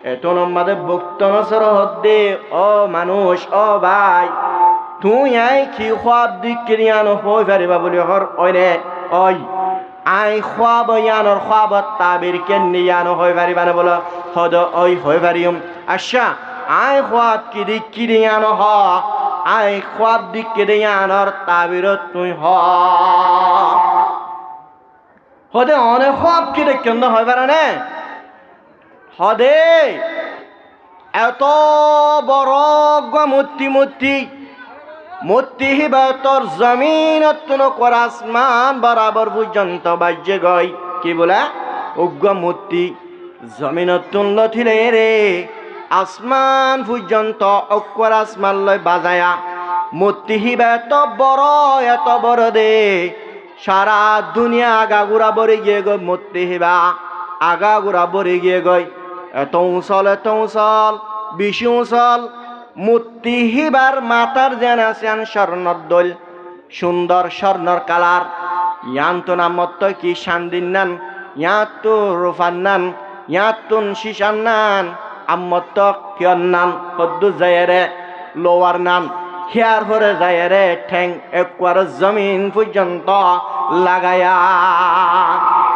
এতন আমাদের ভক্ত নসর হদ্দে ও মানুষ ও ভাই তুই আই কি খাব দিক্রিয়ান হই পারিবা বলি হর ওইনে ওই আই খাব ইয়ানর খাব তাবির কেন নিয়ান হই পারিবা না বলো হদ ওই হই পারিম আচ্ছা আই খাব কি দিক্রিয়ান হ আই খাব দিক্রিয়ানর তাবির তুই হ হদে অনেক খাব কি দেখ হই পারে না হদে এত বড় মূর্তি হিবা তোর জমিন কর আসমান বরাবর পর্যন্ত বাজ্যে গই কি বলে উগ্র মূর্তি জমিন তুল্য থিলে রে আসমান পর্যন্ত অক্ষর আসমান লয় বাজায়া মূর্তি হিবা এত বড় দে সারা দুনিয়া আগাগুড়া বরে গিয়ে গই মূর্তি হিবা আগাগুড়া বরে গিয়ে গই এত উঁচল বেশি উঁচল মূর্তি হিবার মাতার যেন আছেন স্বর্ণর দোল সুন্দর স্বর্ণর কালার ইয়ান তো নামত কি শান্দিন নান ইয়াতো রুফান নান ইয়াতুন শিশান নান আম্মত কিয়ন নান কদ্দু যায়রে লোয়ার নান হিয়ার ভরে যায়রে ঠ্যাং একবার জমিন পর্যন্ত লাগায়া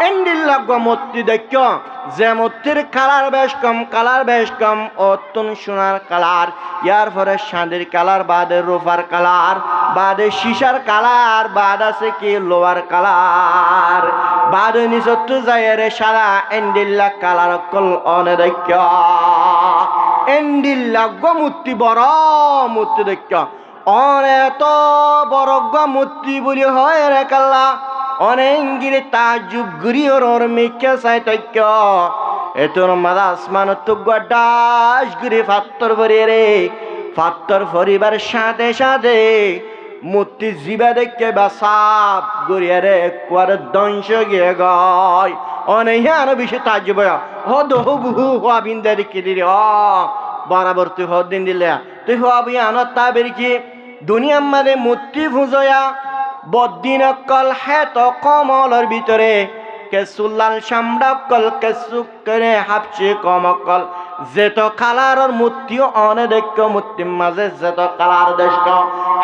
এন্ডিল লাগো মূর্তি দেখ যে মূর্তির কালার বেশ কম অতুন সোনার কালার ইয়ার পরে শাঁদির কালার বাদে রূপার কালার বাদে শিশার কালার বাদ আছে কি লোয়ার কালার বাদে নিচত যায় রে সারা এন্ডিল্লা কালার কল অনে দেখ এন্ডিল্লা গো মূর্তি বড় মূর্তি দেখ অনেক বড় গো মূর্তি বলি হয় রে কাল্লা অনেক গিরে তাজুব গুরি ওর মেকে চাই তৈক্য এতর মাদা আসমান তো গডাস গুরি ফাত্তর ভরি রে ফাত্তর ভরিবার সাথে সাথে মূর্তি জিবা দেখে বা সাপ গুরিয়ে রে একবার ধ্বংস গিয়ে গয় অনেক আরো বেশি তাজুব হদ হবু হওয়া বিন্দা দেখে দিলি বরাবর তুই হদ দিন দিলে তুই হবি আনত তা বেরিকি দুনিয়ার মাঝে মূর্তি ফুজয়া বদিন অকল হেত কমলর ভিতরে কেসুল্লাল সামডাকল কেসুক করে হাফছে কমকল যেত কালারর মূর্তিও অনে দেখ মূর্তির মাঝে যেত কালার দেশ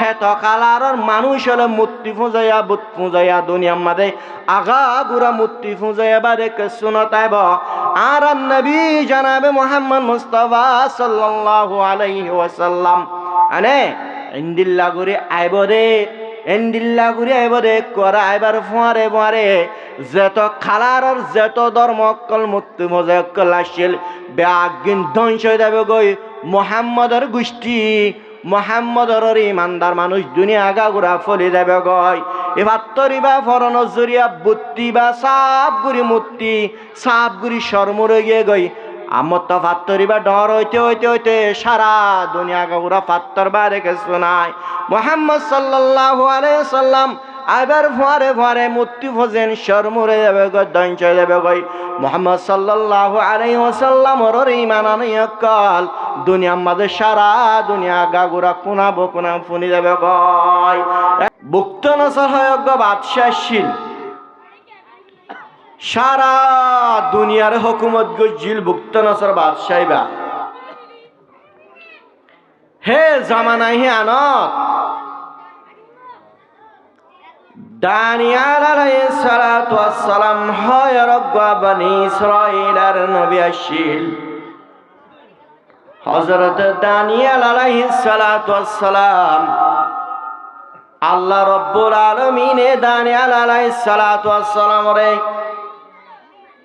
হেত কালারর মানুষ হলে মূর্তি ফুজাইয়া বুত ফুজাইয়া দুনিয়ার মাঝে আগা গুড়া মূর্তি ফুজাইয়া বাদে কেসু নতাইব আর নবী জানাবে মোহাম্মদ মুস্তাফা সাল্লাল্লাহু আলাইহি ওয়াসাল্লাম আনে ইন্দিল্লা গুরি আইব রে এন্ডিল্লা ঘুরে এবারে করা এবার ফোয়ারে যেত খালার যেত ধর্ম অকল মুক্তি মজা অকল আসছিল ব্যাগিন ধ্বংস হয়ে যাবে গই মোহাম্মদের গোষ্ঠী মোহাম্মদর ইমানদার মানুষ দুনিয়া আগা ঘুরা ফলে যাবে গই এবার তরিবা ফরন জরিয়া বুত্তি বা সাপ গুড়ি মূর্তি সাপ গুড়ি শর্মরে গিয়ে গই আমার তো ফাত্তরিবা ডর হইতে সারা দুনিয়া গাগুরা ফাত্তর বারে কিছু নাই মোহাম্মদ সাল্লাল্লাহু আলাইহি সাল্লাম আবার ফোয়ারে মূর্তি ফজেন শর্মরে যাবে গো ধ্বংস হয়ে যাবে গই মোহাম্মদ সাল্লাল্লাহু আলাইহি ওয়াসাল্লাম ওর ঈমান আনিয়া কাল দুনিয়ার মাঝে সারা দুনিয়া গাগুরা কোনা ফুনি যাবে গই বুক্ত নসর হয় গো বাদশাহশীল সারা দুনিয়ার হুকুমত গজিল ভুক্ত নসর বাদশাহিবা হে জামানাই হে আনত দানিয়াল আলাইহিস সালাতু ওয়াস সালাম হয় রব্বা বনি ইসরাঈলের নবী আসিল হযরত দানিয়াল আলাইহিস সালাতু ওয়াস সালাম আল্লাহ রব্বুল আলামিন দানিয়াল আলাইহিস সালাতু ওয়াস সালাম রে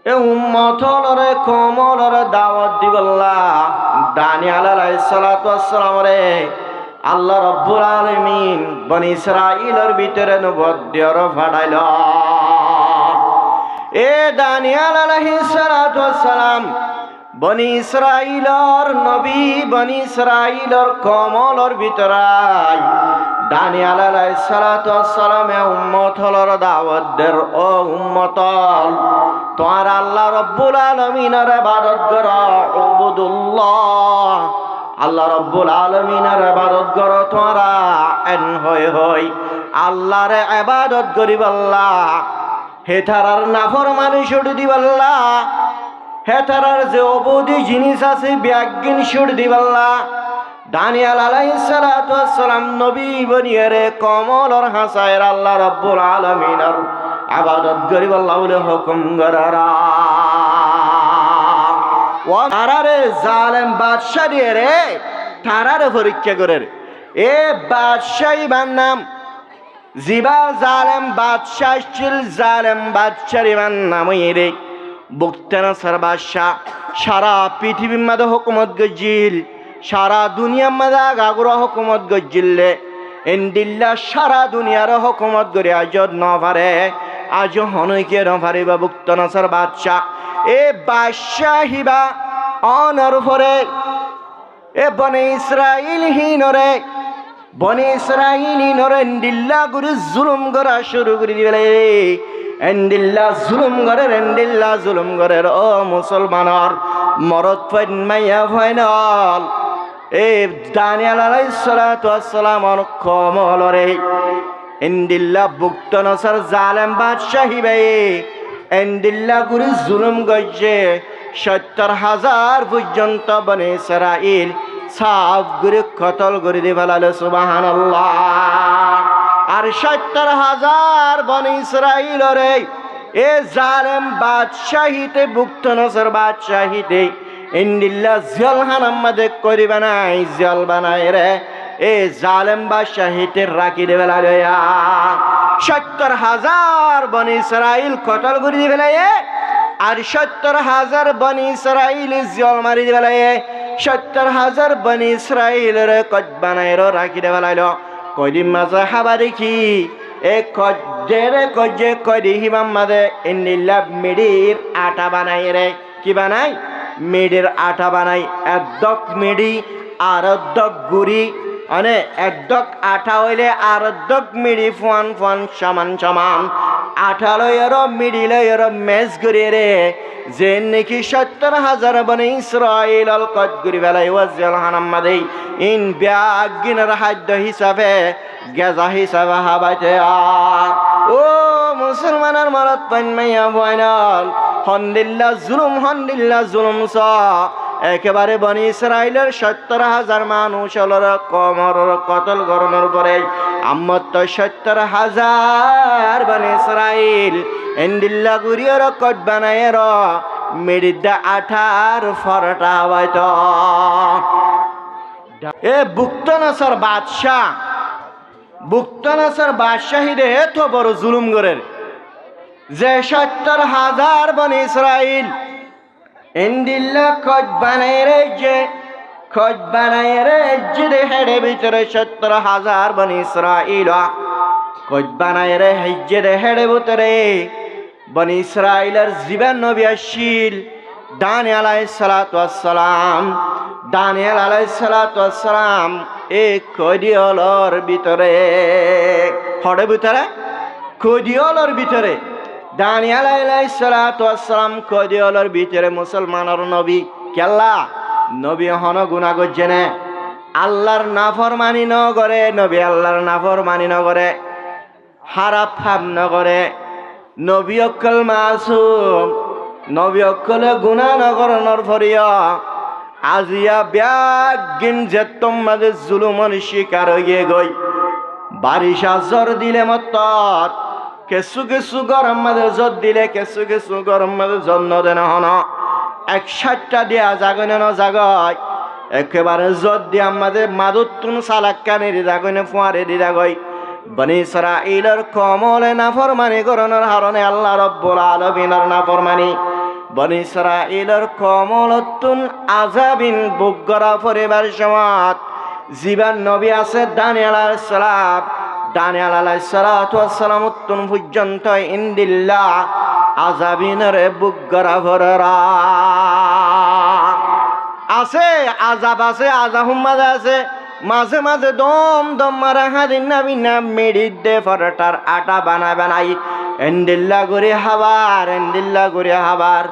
এ উম্মতরে কমলরে দাওয়াত দিবল্লা দানিয়াল আলাইহিস সালাতু ওয়াস সালাম রে আল্লাহ রব্বুল আলামিন বনি ইসরাঈলের ভিতরে নবুয়ত দিয়ে ফাড়াইল এ দানিয়াল আলাইহিস সালাতু ওয়াস সালাম বনি ইসরাঈলের নবী বনি ইসরাঈলের কমলর ভিতরে দানিয়াল আলাইহিস সালাতু ওয়াস সালাম উম্মত হলর দাওয়াত দের ও উম্মত তোর আল্লাহ রব্বুল আলামিনের ইবাদত কর উবুদুল্লাহ আল্লাহ রব্বুল আলামিনের ইবাদত কর তোরা এন হই আল্লাহর ইবাদত করিবাল্লাহ হে তারার নাফরমানি ছুটি দিবাল্লাহ হেতারার যে অবধি জিনিস আছে ব্যাগিন সুর দিবাল্লা দানিয়াল আলাইহিস সালাতু ওয়াস সালাম নবী বনিয়ারে কমলর হাসায়ের আল্লাহ রাব্বুল আলামিনের ইবাদত করিব আল্লাহ বলে হুকুম করারা ও তারারে জালেম বাদশা দিয়ে রে তারারে পরীক্ষা করে এ বাদশাহী বান্নাম জিবা জালেম বাদশাহ ছিল জালেম বাদশার ইমান নাম রে বুক্তানাসার বাদশাহ সারা পৃথিবীর মধ্যে হুকুমত গজিল সারা দুনিয়ার মধ্যে গাগুর হুকুমত গজিলে এন্দিল্লা সারা দুনিয়ার হুকুমত করে আজ নভারে আজ হনইকে নভারিবা বুক্তানাসার বাদশাহ এ বাদশাহিবা অনর পরে এ বনে ইসরাইল হিনরে বনে ইসরাইল হিনরে এন্দিল্লা গুরু জুলুম করা শুরু করে দিবে এন্দিল্লা জুলুম গরের ও মুসলমানর মরদ ফাইন মাইয়া ফাইনাল এ দানিয়াল আলাইহিস সালাতু ওয়াস সালামর কমলরে এন্দিল্লা বুক্তানাসার জালেম বাদশাহী বে এন্দিল্লা গুরু জুলুম গজে ৭০,০০০ পর্যন্ত বনে ইসরাইল সাফ করে কতল করে দিয়ে ফেলালে সুবহানাল্লাহ আর ৭০,০০০ বনে ইসরাইল রে এ জালেম বাদশাহীতে বুক্তানাসার বাদশাহীতে ইন্দিল্লা জলহানাম মাঝে করি বানাই জল বানাই রে এ জালেম বাদশাহীতে রাখি দিয়ে ফেলালে ৭০,০০০ বনে ইসরাইল কতল করে দিয়ে ফেলায় আর ৭০,০০০ বনি ইসরাইল জল মারি দিবেলাই ৭০,০০০ বনি ইসরাইলের কজ বানাইর রাখি দেবেলাইল কদিন মাঝে হাবা দেখি এ কজেরে কজে কদি হিমাম মাঝে ইন্দিল্লা মিডির আটা বানাই রে কি বানাই মিডির আটা বানাই একদক মিডি আর একদক গুড়ি মানে একদক আটা হইলে আর একদক মিডি ফুয়ান ফুয়ান সমান সমান আঠা লয়ের মিডি লয়ের মেজ করি রে যে নাকি ৭০,০০০ বনে ইসরাইল অল কদ করি বেলাই ওয়াজল হানাম মাদেই ইন ব্যাগিনের খাদ্য হিসাবে গেজা হিসাবে হাবাইতে ও মুসলমানের মরত পাইন মাইয়া বয়নাল হন্দিল্লা জুলুম স একেবারে বনি ইসরাইলের ৭০,০০০ মানুষ হলর কমর কতল গরমের পরে আম্মত ৭০,০০০ বনি ইসরাইল এন্দিল্লা গুরিয়র কট বানায়ের মেডিদা আঠার ফরটা হইত এ বুক্তানাসার বাদশাহী রে এত বড় জুলুম করেন যে ৭০,০০০ বনি ইসরাইল ইন্দিল্লা খোঁজ বানায় রে যে হেডে ভিতরে ৭০,০০০ বনি ইসরাইল খোঁজ বানায় রে হেজে হেডে ভিতরে বনি ইসরাইলের জীবন নবী আসিল দানিয়াল আলাইহিস সালাতু ওয়াস সালাম এ কদিয়লর ভিতরে হড়ে ভিতরে কদিয়লর ভিতরে দানিয়াল আলাইহিস সালাতু ওয়াস সালাম কদিয়লর ভিতরে মুসলমানের নবী কেল্লা নবী হন গুনাহ করছে না আল্লাহর নাফরমানি ন করে নবী আল্লাহর নাফরমানি ন করে হারাপ ফাম ন করে নবী অকল মাসুম নবী অকলে গুনাহ ন করনর ফরিয়া আজিয়া ব্যাগিন যে তোমাদের জুলুমের শিকার হয়ে গই বারিশা জ্বর দিলে মত কিছু গরম মাঝে জ্বর দিলে কিছু গরম মাঝে জন্ম দেন হন ৬১টা দিয়া জাগনে ন জাগয় একেবারে জ্বর দিয়া আমাদের মাদুতুন সালাক্কানি জাগনে ফুয়ারে দি জাগয় বনি ইসরাইলের কমলে নাফরমানি করনের হারণে আল্লাহ রব্বুল আলামিনের নাফরমানি বনি ইসরাইলের কমলতুন আযাবিন বুগরা পরিবার সমাত জীবন নবী আছে দানিয়াল আলাইহিস সালাম উত্তম পর্যন্ত ইন্দিল্লাহ আযাবিনের বুগরা ভরা আছে আযাব আছে আযাহুম্মাদা আছে মাঝে মাঝে দম মারা হাদিন নবী নাম মেডি দে ফরটার আটা বানাই এন্দিল্লা করে হাবার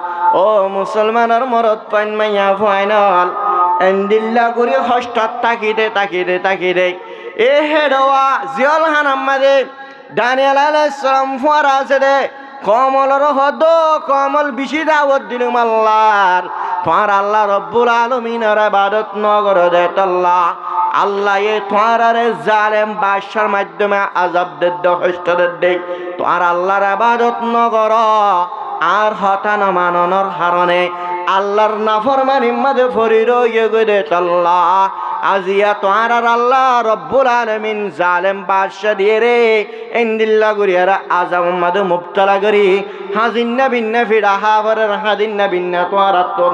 ও মুসলমানের মরদ পাইন মাইয়া ফাইনাল এন্দিল্লা করে হস্টার তাকিদে এ হেডওয়া জিয়াল হানাম মাদে দানিয়াল আলাইহিস সালাম ফুয়ারা আছে দে কমলর হদ কমল বেশি দাওয়াত দিলুম আল্লাহর তোমার আল্লাহ রব্বুল আলামিনের ইবাদত নগর দেতল্লাহ আল্লাহ এ তোমার জালেম বাদশার মাধ্যমে আযাব দেদ হস্ত দেদ তোমার আল্লাহর ইবাদত নগর আর হতা না মাননের কারণে আল্লাহর নাফরমানির মাঝে ফরির ইয়ে গদে আল্লাহ আজিয়া তোমার আল্লাহ রব্বুল আলামিন জালেম বাদশা দিয়ে রে এন্দিল্লা গুরিয়ারা আযাব মাঝে মুবতলা করি হাজিন্না বিন্না ফিরা হাবরের হাদিন্না বিন্না তোয়ারাতুন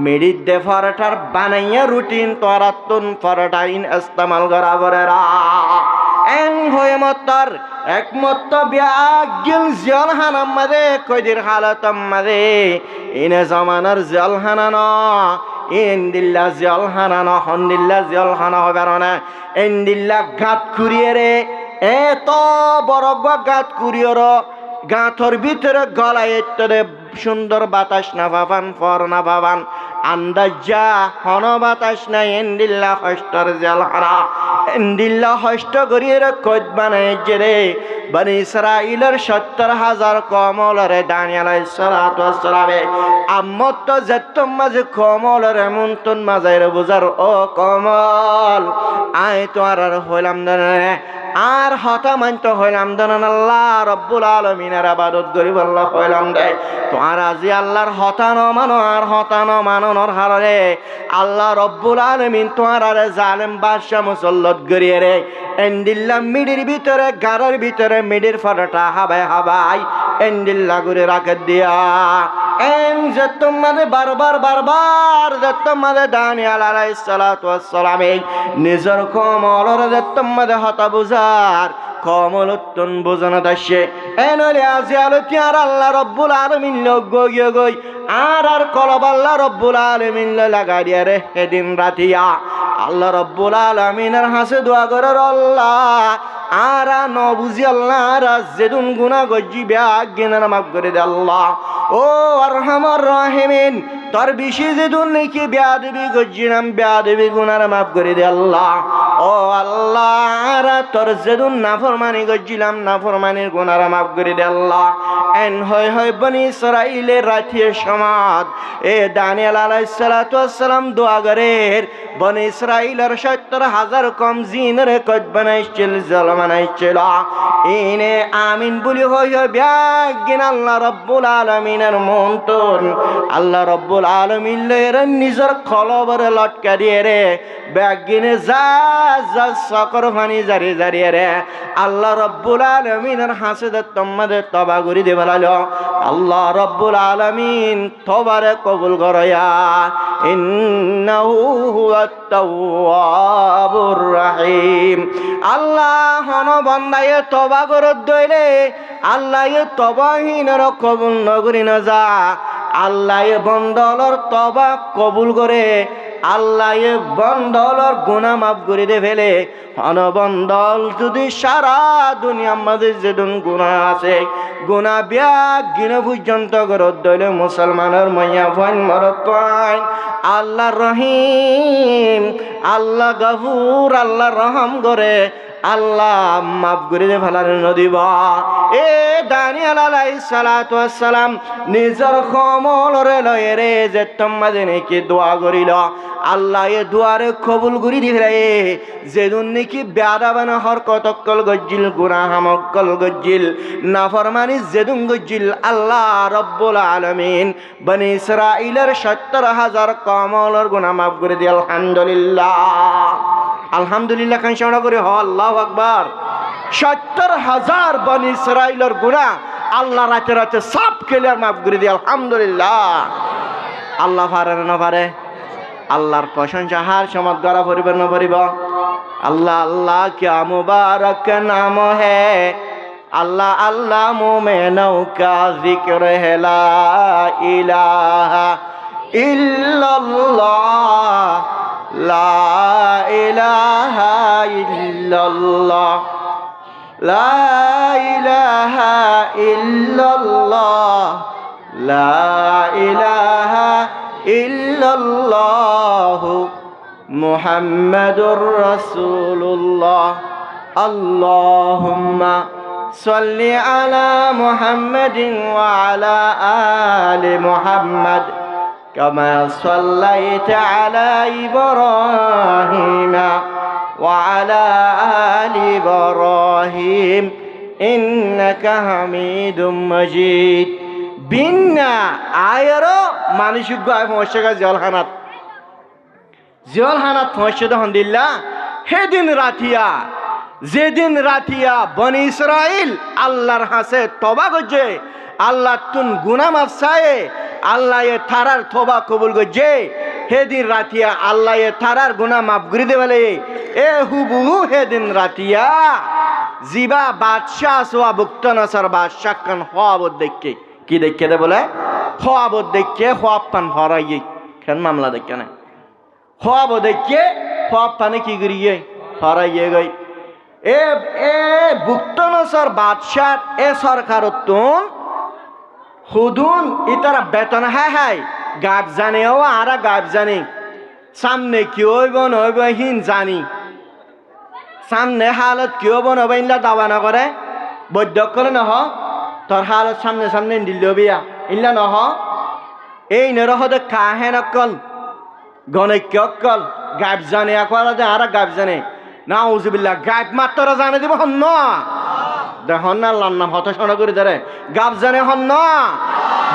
মেডিদ দে ফরটার বানাইয়া রুটিন তোয়ারাতুন ফরটাইন ইস্তেমাল করা বরেরা এন হয়ে মত্তর একমত্ত বিয়াগিল জলহানাম মাদে কইদির হালাতম মাদে ইনে জামানার জলহানা ন ইন্দিল্লা জলহানা ন হন্দিল্লা জলহানা হবে না ইন্দিল্লা গাত কুরিয়ে রে এত বড় গাত কুরিয়র গাঁথর ভিতরে গলায় এতরে সুন্দর বাতাস না পাবান ফর না পাবান আন্দাজ যা হন বাতাস নাই এন্দিল্লা হস্তর জলহানা এন্দিল্লা হস্ত করিয়ে কইদ বানায় যে রে বনি ইসরাইলের ৭০,০০০ কমলরে দানিয়েল আলাইহিস সালাতু ওয়াস সালামে আম্মত যেতম মাঝে কমলর এমন্তন মাঝের বুঝার ও কমল আয় তো আর হইলাম না আর হতা মানত হইলাম দেন আল্লাহ রব্বুল আলামিনের ইবাদত করি আল্লাহ হইলাম দেয় তো আর আজি আল্লাহর হতা ন মানো আর হতা ন মাননের হারে আল্লাহ রব্বুল আলামিন তোমার আর জালেম বাদশা মুসল্লত করিয়ে রে এন্দিল্লা মিডির ভিতরে গারের ভিতরে মিডির ফরটা হাবাই হাবাই এন্দিল্লা করে রাখে দিয়া এন যে তোমাদের বারবার যে তোমাদের দানিয়েল আলাইহিস সালাতু ওয়াস সালামে নিজের কমলর যে তোমাদের হতা বুঝার কমল উত্তন বোঝানো দাসে এনলে আজি আলোতি আর আল্লাহ রব্বুল আলামিন লোক গই আর কলব আল্লাহ রব্বুল আলামিন লাগাই দিয়া রে সেদিন রাতিয়া আল্লাহ রব্বুল আলামিনের হাসে দোয়া করার আল্লাহ আর ন বুঝি আল্লাহ যেদুন গুনাহ গজি ব্যাগিনার মাফ করে দে আল্লাহ ও আরহামার রাহিমিন তোর বেশি যেদুন নাকি বেয়াদবি গজিনাম বেয়াদবি গুনার মাফ করে দে আল্লাহ ও আল্লাহ আর তোর যেদুন নাফরমানি গজিলাম নাফরমানির গুনার মাফ করে দে আল্লাহ এন হয় বনি ইসরাইলের রাতিয়ে সমাদ এ দানিয়েল আলাইহিস সালাতু ওয়াস সালাম দোয়া করে বনি ইসরাইলের ৭০,০০০ কম জিনের কদ বানাইছিল জাল বানাইছিল ইনে আমিন বলি হই ব্যাগিন আল্লাহ রব্বুল আলামিনের মন্তন আল্লাহ রব্বুল আলামিন এর নিজের কলবরে লটকা দিয়ে রে ব্যাগিনে যা সকর ফানি জারি রে আল্লাহ রব্বুল আলামিনের হাসিদত তোমাদের তওবা করি দে ভালো আল্লাহ রব্বুল আলামিন তওবারে কবুল করয়া ইন্নাহু হুয়াত তাওয়াবুর রহিম আল্লাহ হন বান্দায়ে তওবা করত দইলে আল্লাহ এ তওবাহীনের কবুল নগরি না যা আল্লাহ এ বন্দলর তওবা কবুল করে আল্লাহ এ বন্দলর গুনাহ মাফ করে দে ফেলে অনবন্দল যদি সারা দুনিয়ার মাঝে যেদুন গুনাহ আছে গুনাহ ব্যাগ গিনে পর্যন্ত করত দইলে মুসলমানের মাইয়া ফাইন মরত পাইন আল্লাহ রহিম আল্লাহ গফুর আল্লাহ রহম করে আল্লাহ মাফ করে দে ফেলার নদীবা এ দানিয়েল আলাইহিস সালাতু ওয়াস সালাম নিজের কমলরে লয়ে রে যে তোমাদের নাকি দোয়া করিল আল্লাহ এ দোয়ারে কবুল করি দিলে যেদুন নাকি বেয়াদবানা হরকতকল গজ্জিল গুনাহ হামকল গজ্জিল নাফরমানি যেদুন গজ্জিল আল্লাহ রব্বুল আলামিন বনি ইসরাইলের ৭০,০০০ কমলর গুনাহ মাফ করে দি আলহামদুলিল্লাহ আলহামদুলিল্লাহ খান সাউন্ড করে হ আল্লাহু আকবার ৭০,০০০ বনি ইসরাইলের গুনাহ আল্লাহ রাতে রাতে সব ক্লিয়ার মাফ করে দি আলহামদুলিল্লাহ আল্লাহ পারে না পারে আল্লাহর প্রশংসা হার সমাদ করা পরিবার না পরিব আল্লাহ আল্লাহ क्या मुबारक नाम है अल्लाह अल्लाह मुँह में नौ का जिक्र है ला इलाहा इल्लल्लाह ला इलाहा इल्लल्लाह ला इलाहा इल्लल्लाह ला इलाहा इल्लल्लाह मुहम्मदुर रसूलुल्लाह अल्लाहुम्मा সাল্লি আলা মুহাম্মাদিন ওয়া আলা আলি মুহাম্মাদ কামা সাল্লাইতা আলা ইব্রাহিম ওয়া আলা আলি ইব্রাহিম ইন্নাকা হামিদুম মাজিদ। বিন্না আয়রো মানুষক গায় ফসকা জলহানাত ফসদ হন্দিল্লা হেদিন রাতিয়া যেদিন রাতিয়া বনি ইসরাইল আল্লাহর হাসে তবা গজে আল্লাহ তুন গুনাহ মাফ চায়ে আল্লাহ এ থারার তবা কবুল গজে হেদিন রাতিয়া আল্লাহ এ থারার গুনাহ মাফ করে দেবলে এ হুবহু হেদিন রাতিয়া জিবা বাদশাহ সোয়া বুক্ত নসর বাদশাহ কান হওয়াবত দেখে কি দেখে দে বলে হওয়াবত দেখে হওয়াব পান হরাইয়ে কেন মামলা দেখে না হওয়াব দেখে হওয়াব পানে কি করিয়ে হরাইয়ে গই এ বুক্ত নসর বাদশাহ এ সরকার তুন হুদুন ইতারা বেতন হাই গাব জানে ও আরা গাব জানি সামনে কি হইব নইব হিন জানি সামনে হালত কি হব নব ইনলা দাওয়া না করে বৈদ্য করে নহ তোর হালত সামনে সামনে দিল বিয়া ইনলা নহ এই নরহদ কাহে নকল গণৈক্য অকল গাব জানে আকলাদে আরা গাব জানে নাউজুবিল্লাহ গাব মাত্র জানে দিব হন দেখুন না আল্লাহর নাম হত শোনা করে ধরে গাব জানে হন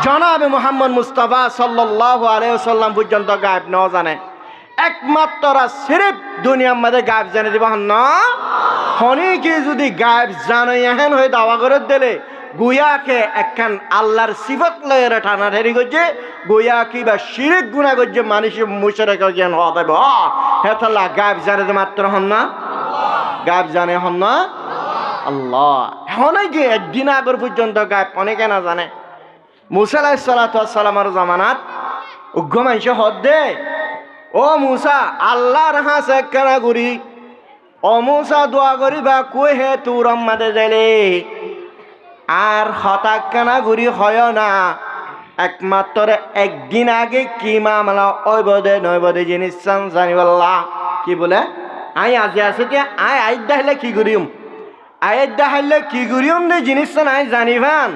জনাবে মুহাম্মদ মুস্তাফা সাল্লাল্লাহু আলাইহি ওয়াসাল্লাম পর্যন্ত গাব ন জানে একমাত্র সিরিফ দুনিয়ার মধ্যে গাব জানে দিব হন হনি কি যদি গাব জানে এহেন হয়ে দাওয়া করে দিলে গুয়াকে একখান আল্লাহর সিফত লয়ের টানা ঠেরি করছে গুয়া কি বা শিরিক গুণা করছে মানুষ মুশরিক জ্ঞান হতে হেতলা গাব জানে মাত্র হন না গাব জানে হন না আল্লাহ অনেকে একদিন আগর পর্যন্ত গাব অনেকে না জানে মুসা আলাইহিস সালাতু ওয়াস সালামের জামানাত উগ্র মানুষ হদ দে ও মুসা আল্লাহর হাসে কেনা গুরি ও মুসা দোয়া করিবা কই হে তোর আম্মাদে যাইলে আর হঠাৎ কেনা ঘুরি হয় না একমাত্র একদিন আগে কি মামলা ওইবদে নইবদে জিনিস জানিবল্লা কি বলে আই আজি আছে যে আই আইদা হইলে কি করিম আইদা হইলে কি করিম নে জিনিস নাই জানিবান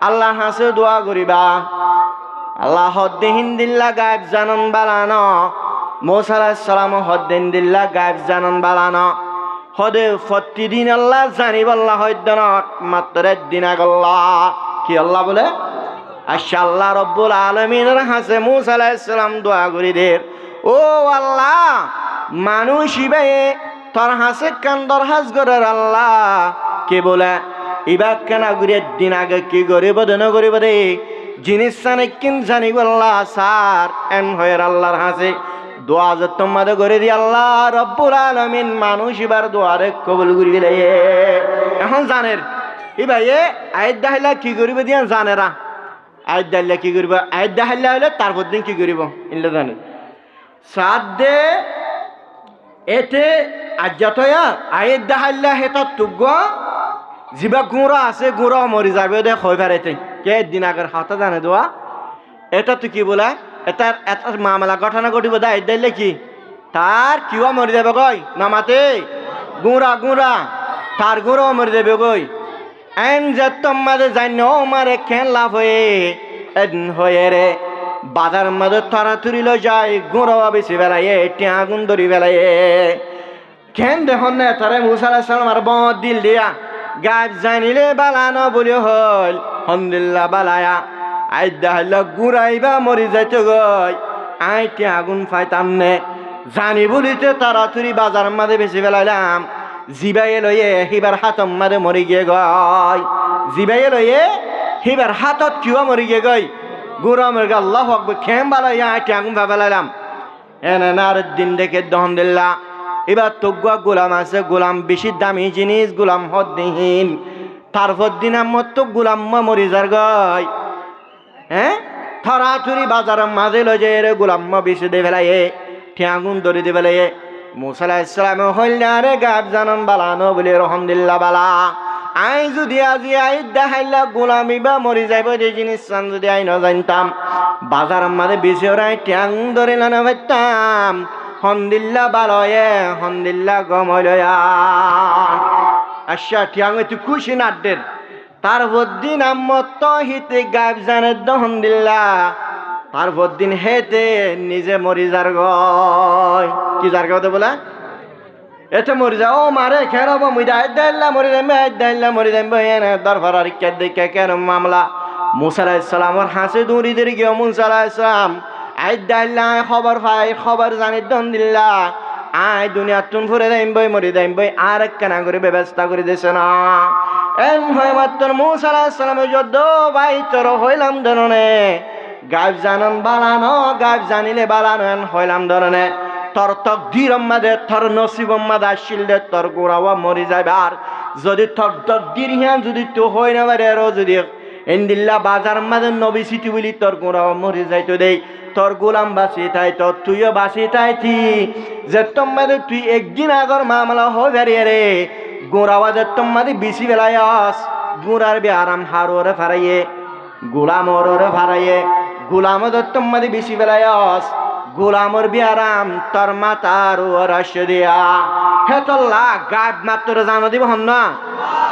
আল্লাহ হাসে দোয়া করিবা আল্লাহ হদ্দিন দিল্লা গায়েব জানন বালানো মুসা আলাইহিস সালাম হদ্দিন দিল্লা গায়েব জানন বালানো হদে প্রতিদিন আল্লাহ জানিব আল্লাহ হদ্দনত মাত্র একদিন আগল্লাহ কি আল্লাহ বলে আচ্ছা আল্লাহ রব্বুল আলামিনের হাসে মুসা আলাইহিস সালাম দোয়া করি দে ও আল্লাহ মানুষ ইবে তোর হাসে কান দরহাজ করে আল্লাহ কে বলে ইবা কেনা ঘুরি একদিন আগে কি করিব দেন করিব দে জিনিস জানে কিন জানিব আল্লাহ সার এন হয়ে আল্লাহর হাসে দোয়া যে তোমাদের করে দি আল্লাহ রব্বুল আলামিন মানুষ এবার দোয়ারে কবুল করি দিলে এখন জানের এবার আয়াত দাহিলা কি করিব দিয়া জানেরা আয়াত দাহিলা কি করিব আয়াত দাহিলা হলে তারপর দিন কি করিব ইনলে জানে সাত দে এতে আজ্জাতয়া আয়াত দাহিলা হেতা তুগ জিবা গুঁড়া আছে গুঁড়া মরি যাবে দে হয় পারেতে কে দিন আগের হাতে জানে দোয়া এটা তো কি বলা এটার এটা মামলা ঘটনা ঘটিব দা দিলে কি তার কিও মরি যাবে গই নামাতে গুঁড়া গুঁড়া তার গুঁড়ো মরি যাবে গই এন যে তোমাদের জান্য মারে খেন লাভ হয়ে রে বাজার মধ্যে তারা তুরিল যায় গুঁড়ো বেশি বেলায় টিয়া আগুন ধরি বেলায় খেন দেখুন না তারে মুসা আলাইহিস সালাম আর বদ দিল দিয়া গায়েব জানিলে বালানো বলে হল হামদুলিল্লাহ বালায়া আইদা হইল গুড়াইবা মরি যাইতে গই আইতে আগুন পাইতাম নে জানি বলিতে তাড়াতাড়ি বাজার মাঝে বেশি ফেলাইলাম জিবাইয়ে লইয়ে হিবার হাতম মাঝে মরি গিয়ে গই জিবাইয়ে লইয়ে হিবার হাতত কিয় মরি গিয়ে গই গুড়া মরে গে আল্লাহ আকবার খেম বালাইয়া আইতে আগুন ফেলাইলাম এনে নার দিন দেখে দহন দিল্লা এবার তগুয়া গোলাম আছে গোলাম বেশি দামি জিনিস গোলাম হদ্দিহীন তারপর দিন আমার তো গোলাম মরি যার গই হ্যাঁ থরাথুরি বাজারের মাঝে লজে রে গোলাম বেশি দে ফেলাইয়ে ঠ্যাগুন ধরে দে ফেলাইয়ে মুসা আলাইহিস সালাম হইল রে গাব জানন বালানো বলে রহমদুল্লাহ বালা আই যদি আজি আই দেখাইলা গোলামি বা মরি যাইব যে জিনিস যদি আই ন জানতাম বাজারের মাঝে বেশি ওরাই ঠ্যাং ধরে না পাইতাম হন্দিল্লা বালয়ে হন্দিল্লা গমলয়া আচ্ছা ঠিয়াং তুই খুশি নাড্ডের তারপর দিন আম্মত হিতে গায়েব জানের দহন দিল্লা তারপর দিন হেতে নিজে মরি যার গয় কি যার কথা বলে এতে মরি যা ও মারে খের মুই দাইল্লা মরি যাইবে দাইল্লা মরি যাইবে এনে দরবার আর কে দেখে কেন মামলা মুসা আলাইহিস সালামের হাসি দৌড়িদের গিয়ে মুসা আলাইহিস সালাম আই দাইল্লা খবর পাই খবর জানি দন দিল্লা আই দুনিয়া তুন ফুরে যাইবে মরি যাইবে আর কেনা করে ব্যবস্থা করে দিছে না এম হয় মাত্র মুসা আলাইহিস সালামের যদ্দ ভাই তোর হইলাম ধরনে গায়েব জানন বালানো গায়েব জানিলে বালানো হইলাম ধরনে তোর তকদির আমাদে তোর নসিব আমাদে আসিল দে তোর গোড়াওয়া মরি যাবে আর যদি তোর তকদির হিয়ান যদি তো হই না পারে আরো যদি ইন্দিল্লা বাজার আমাদের নবী সিটি বলি তোর গোড়াওয়া মরি যাইতো দেই তোর গোলাম বাঁচি তাই তোর তুইও বাঁচি তাই থি যে তোমাদের তুই একদিন আগর মামলা হয়ে বেরিয়ে রে গোড়াওয়া যে তোমাদের বেশি বেলায় আস গোড়ার বে আরাম হারোরে ফারাইয়ে গোলাম ওরে ফারাইয়ে গোলাম তোমাদের বেশি বেলায় আস গোলামর বিয়ারাম তোর মাতার ওর দিয়া হে তোল্লা গাব মাত্র জানো দিব হন না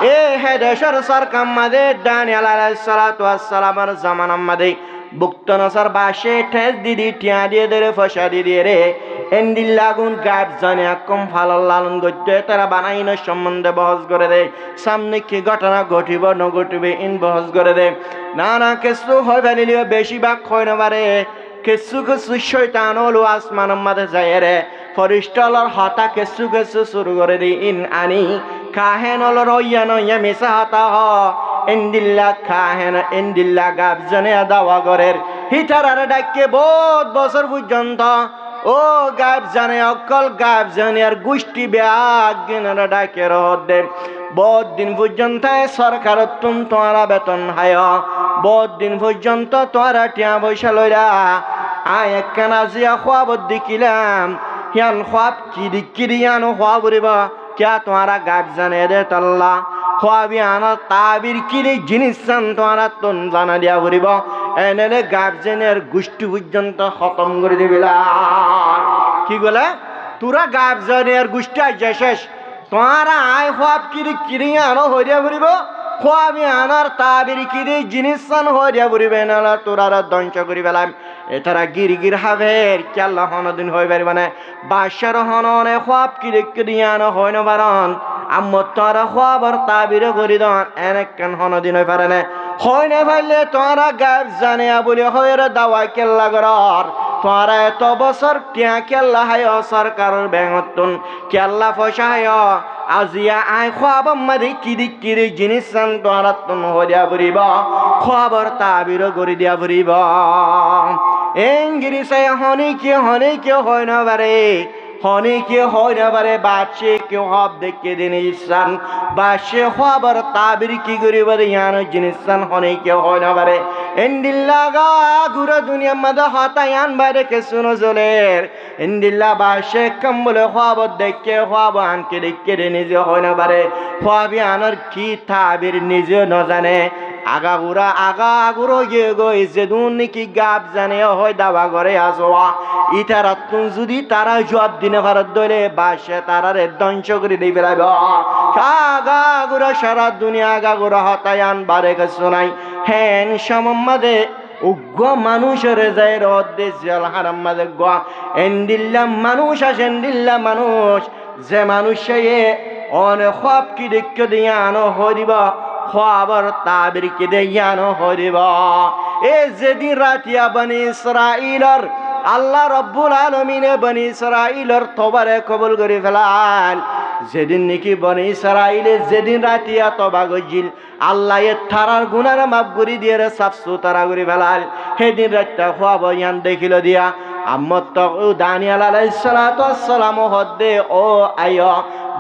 এ হে দেশের সরকার মাদে দানিয়াল আলাইহিস সালাতু ওয়াস সালামের জামানা মাদে বুক্ত নসর বাসে ঠেস দিদি টিয়া দিয়ে দে ফসা দিয়ে রে এন্ডিল্লাগুন গাব জানে কম ফালাল লালন গদ্যে তারা বানাইন সম্বন্ধে বহস করে দে সামনে কি ঘটনা ঘটিব ন ঘটিবে ইন বহস করে দে না না কিছু হয় ফেলিলিও বেশিরভাগ হয় না পারে কিছু কিছু শয়তান হলো আসমান মাঝে যায় রে ফরিস্টলর হতা কিছু কিছু শুরু করে দি ইন আনি কাহেন হলো রইয়া নইয়া মিশা হতা হ ইন্দিল্লা কাহেন ইন্দিল্লা গাব জনে দাওয়া গরের হিটারারে ডাকে বহুত বছর পর্যন্ত ও গাব জানে অকল গাব জানে আর গোষ্ঠী ব্যাগ গিনারা ডাকে রহদে বহুত দিন পর্যন্ত সরকার তুম তোমারা বেতন হায় বহুত দিন পর্যন্ত তোরা টিয়া পয়সা লইরা আয় একখানা জিয়া খোয়াব দেখিলাম হিয়ান খোয়াব কিরিয়ানো খোয়া বলিব क्या तुम्हारा गाब जाने दे तल्ला খোয়াবি আনা তাবির কিরে জিনিস চান তোমারা তন জানা দিয়া বলিব এনেলে গাব জেনের গোষ্ঠী পর্যন্ত খতম করে দিবিলা কি বলে তোরা গাব জেনের গোষ্ঠী আজ শেষ তোমারা আয় খোয়াব কিরে কিরিয়ানো হইয়া বলিব খোয়াবি আনার তাবির কিরে জিনিস চান হইয়া বলিবে না তোরা ধ্বংস করি পেলাম এটারা গির হাবের কেল্লা হনদিন হয়ে পারি মানে বাসার হননে খোয়াব কিরে কিরিয়ানো হয় না বারণ আম্মর তোরা খোয়াবর তাবিরে করি দন এনেকান হনদিন হয়ে পারে না হয় না পারলে তোরা গাব জানে বলে হয় দাওয়া কেল্লা করার তোরা এত বছর টিয়া কেল্লা হায় সরকারের ব্যাঙতন কেল্লা পয়সা হায় আজিয়া আয় খোয়াব মাঝে কিরি জিনিস চান তোরা তুন হইয়া ফুরিব খবর তাবির করে দিয়া ফুরিব এঙ্গিরি সে হনি কে হয় না বারে হনি কে হয় না বারে বাচ্চে কেউ হব দেখে দিন ইসান বাসে খবর তাবির কি করিব ইয়ান জিনিস চান হনি কে হয় না বারে এন্ডিল্লা গা গুরু দুনিয়া মাদা হতায়ান বারে কে শুনো জলের এন্ডিল্লা বাসে কম্বলে খবর দেখে খবর আনকে দেখে নিজে হয় না বারে খবি আনার কি তাবির নিজে ন জানে আগাগুড়ো গিয়ে গই যে দুর্নীতি গাব জানে হয় দাবা করে আসোয়া ইতারা তুন যদি তারা জবাব দিনে ভারত দলে বাসে তারারে ধ্বংস করে দিয়ে বেড়াবে আগাগুড়ো সারা দুনিয়া আগাগুড়ো হতায়ান বারে কিছু নাই হ্যান সমম্মাদে উগ্র মানুষের যায় রদ্দে জল হারাম মাঝে গোয়া এন্ডিল্লা মানুষ আসে এন্ডিল্লা মানুষ যে মানুষে অনেক সব কি দেখে দিয়ে আনো হরিব খবর তাবির কি দেয়ানো হরিব এ যেদিন রাতিয়া বনি ইসরাইলর আল্লাহ রব্বুল আলামিনে বনি ইসরাইলর তবারে কবুল করে ফেলাল যেদিন নাকি বনি ইসরাইলে যেদিন রাতিয়া তবা গজিল আল্লাহ এ থারার গুনার মাফ করে দিয়ে সাফ সুতরা করে ফেলাল সেদিন রাতটা খোয়াব ইয়ান দেখিল দিয়া আম্মত তো দানিয়াল আলাইহিস সালাতু ওয়াস সালাম হদ্দে ও আয়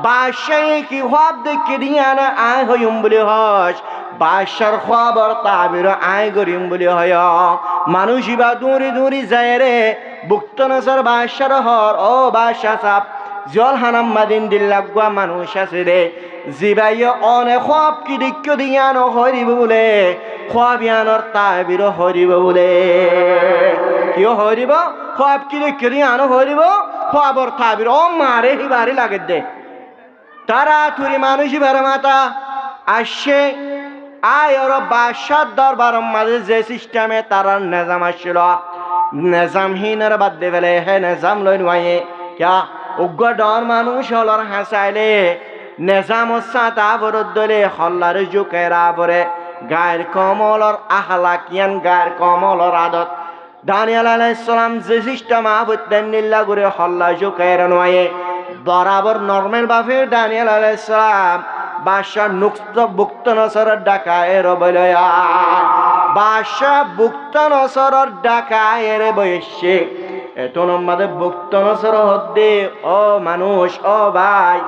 বাদশাহ কি খোয়াব দেখে দিয়া না আয় হইম বলে হস বাদশার খবর তাবির আয় করিম বলে হয় মানুষই বা দূরি যায় রে বুক্ত নসর বাদশার হর ও বাদশাহ সাপ জল হানাম মাদিন দিল্লাগুয়া মানুষ আছে রে জিবাই অনেক খব কি দেখে দিয়া ন হরিব বলে খবিয়ানর তাবির হরিব বলে কিয় হরিব খব কি দেখে দিয়া ন হরিব খবর তাবির ও মারে হিবারি লাগে দে তাড়াতাড়ি মানুষ বের মাতা আসছে আয় ওর বাদশার দরবার মাঝে যে সিস্টেমে তারা নিজাম আসছিল নিজামহীনের বাদ দিয়ে ফেলে হে নিজাম লই নয় ক্যা উগ্র ডর মানুষ হলর হাসাইলে নিজাম সাতা বরদলে হল্লার জুকেরা পরে গায়ের কমলর আহলাকিয়ান গায়ের কমলর আদত দানিয়াল আলাইহিস সালাম যে সিস্টেম আবুদ্দেন নিল্লা করে হল্লা জুকেরা নয় বরাবর নরমাল ভাবে দানিয়াল আলাইহিস সালাম বাদশাহ বুক্ত নসরের ডাকায়ের বলয়া বাদশাহ বুক্ত নসরের ডাকায়ের বয়সে এত নম্বরে বুক্ত নসর হদ্দে ও মানুষ ও ভাই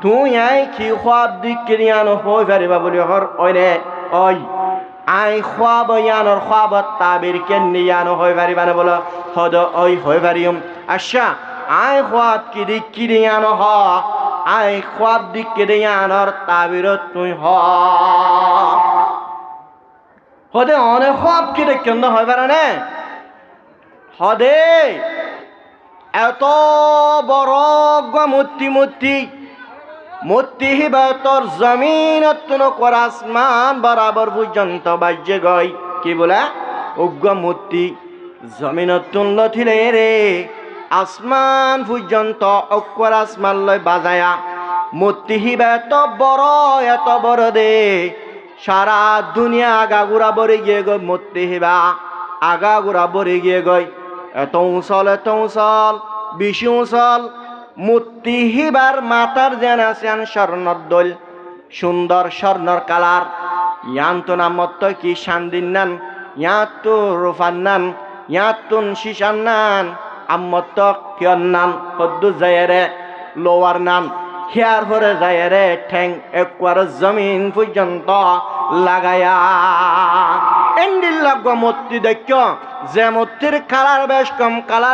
তুই আই কি খাব দিকিয়ান হই পারিবা বলি হর ওইনে ওই আই খাব ইয়ানর খাব তাবির কেন নিয়ান হই পারিবা না বলো হদ ওই হই পারিম আচ্ছা আই খাব কি দিকিয়ান হ আই খাব দিকিয়ানর তাবির তুই হ হদে অনেক খাব কি দেখিন হই পারে না হদে এত বড় মূর্তি হিবা তোর জমিন কর আসমান বরাবর পর্যন্ত বাজ্যে গই কি বলে উগ্র মূর্তি জমিন তুল্য থিলে রে আসমান পর্যন্ত অক্ষর আসমান লয় বাজায়া মূর্তি হিবা এত বড় দে সারা দুনিয়া আগাগুড়া বরে গিয়ে গই মূর্তি হিবা আগাগুড়া বরে গিয়ে গই এত উঁচল বেশি উঁচল মূর্তি হিবার মাতার যেন আছেন স্বর্ণর দোল সুন্দর স্বর্ণর কালার ইয়ান তো নামত কি শান্দিন নান ইয়াত তো রুফান নান ইয়াত তুন শিশান নান আম্মত কিয়ন নান হদ্দু যায়রে লোয়ার নান হিয়ার ভরে যায়রে ঠ্যাং একবার জমিন পর্যন্ত লাগায়া এন্ডিল লাগ মূর্তি দেখ যে মূর্তির কালার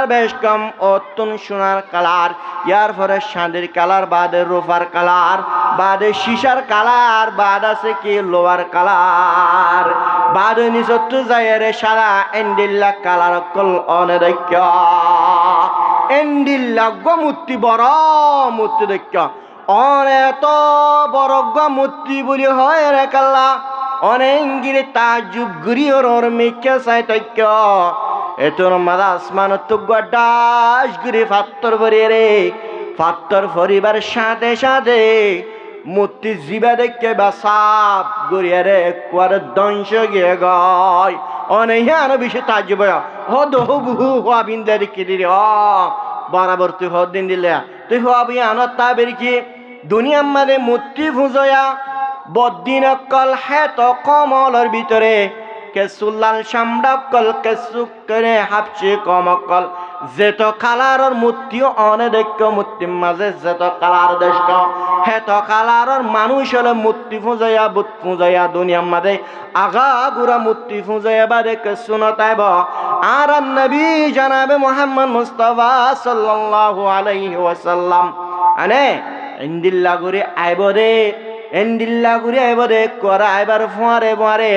বেশ কম অতুন সোনার কালার ইয়ার পরে শাঁদির কালার বাদে রূপার কালার বাদে শিশার কালার বাদ আছে কি লোয়ার কালার বাদে নিচত যায় রে সারা এন্ডিল্লা কালার কল অনে দেখ এন্ডিল্লা মূর্তি বড় মূর্তি দেখ অনেক বড় মূর্তি বলি হয় রে কাল্লা অনেক গিরে তাজুব গুরি ওর মেকে চাই তৈক্য এতর মাদা আসমান তো ডাস গুরি ফাত্তর ভরি রে ফাত্তর ভরিবার সাথে সাথে মূর্তি জিবা দেখে বা সাপ গুরিয়ে রে একবার ধ্বংস গিয়ে গয় অনেক আরো বেশি তাজুব হদ হবু হওয়া বিন্দা রেখে দিলে বরাবর তুই হদ দিন দিলে তুই হবি আনত তা বেরিকি দুনিয়ার মাঝে মূর্তি ফুজয়া বদিন অকল হেত কমলর ভিতরে কেসুল্লাল সামডাকল কেসুক করে হাপছে কমকল যেত কালারর মূর্তিও অনে দেখ মূর্তির মাঝে যেত কালার দেশ হেত কালারর মানুষ হলে মূর্তি ফুজাইয়া বুত ফুজাইয়া দুনিয়ার মাঝে আগা গুড়া মূর্তি ফুজাইয়া বাদে কেসু নতাইব আর নবী জানাবে মোহাম্মদ মুস্তাফা সাল্লাল্লাহু আলাইহি ওয়াসাল্লাম আনে ইন্দিল্লা গুরি আইব রে এন্ডিল্লা ঘুরে আইবরে করা আইবার ফোয়ারে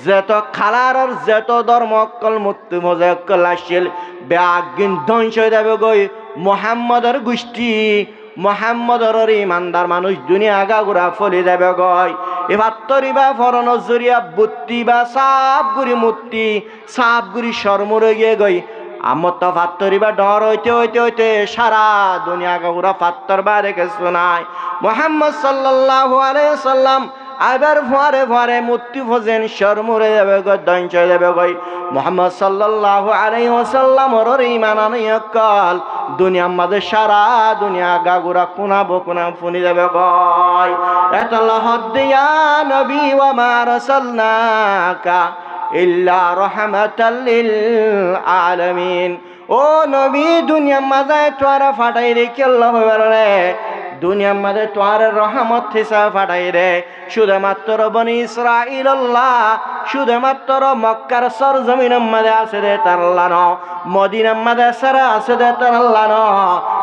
যেত খালারর যেত ধর্ম অকল মূর্তি মজা অকল আসছিল ব্যাগিন ধ্বংস হয়ে যাবে গই মোহাম্মদের গোষ্ঠী মোহাম্মদর ইমানদার মানুষ দুনিয়া আগা ঘুরা ফলে যাবে গই এবার তরিবা ফরন জরিয়া বুত্তি বা সাপ গুড়ি মূর্তি সাপ গুড়ি শর্মরে গিয়ে গই আমার তো ফাত্তরি বা ডর হইতে সারা দুনিয়া গৌরা ফাত্তর বারে কিছু নাই মোহাম্মদ সাল্লাল্লাহু আলাইহি সাল্লাম আবার ফোয়ারে মূর্তি ফজেন শর্মরে যাবে গো ধ্বংস হয়ে যাবে গই মোহাম্মদ সাল্লাল্লাহু আলাইহি ওয়াসাল্লাম ওর ঈমান আনিয়া কাল দুনিয়ার মাঝে সারা দুনিয়া গাগুরা কোনা ফুনি যাবে গই আল্লাহ দিয়া নবী ওয়া মা রাসালনাকা ইল্লা রাহমাতাল লিল আলামিন ও নবী দুনিয়ার মাঝে তোরা ফাটাই রেখে আল্লাহ রে দুনিয়ার মাঝে তোর রহমত হিসাব ফাটাই রে শুধুমাত্র বনি ইসরাইল আল্লাহ শুধুমাত্র মক্কার সরজমিনের মাঝে আছে রে তার আল্লাহ ন মদিনার মাঝে সারা আছে রে তার আল্লাহ ন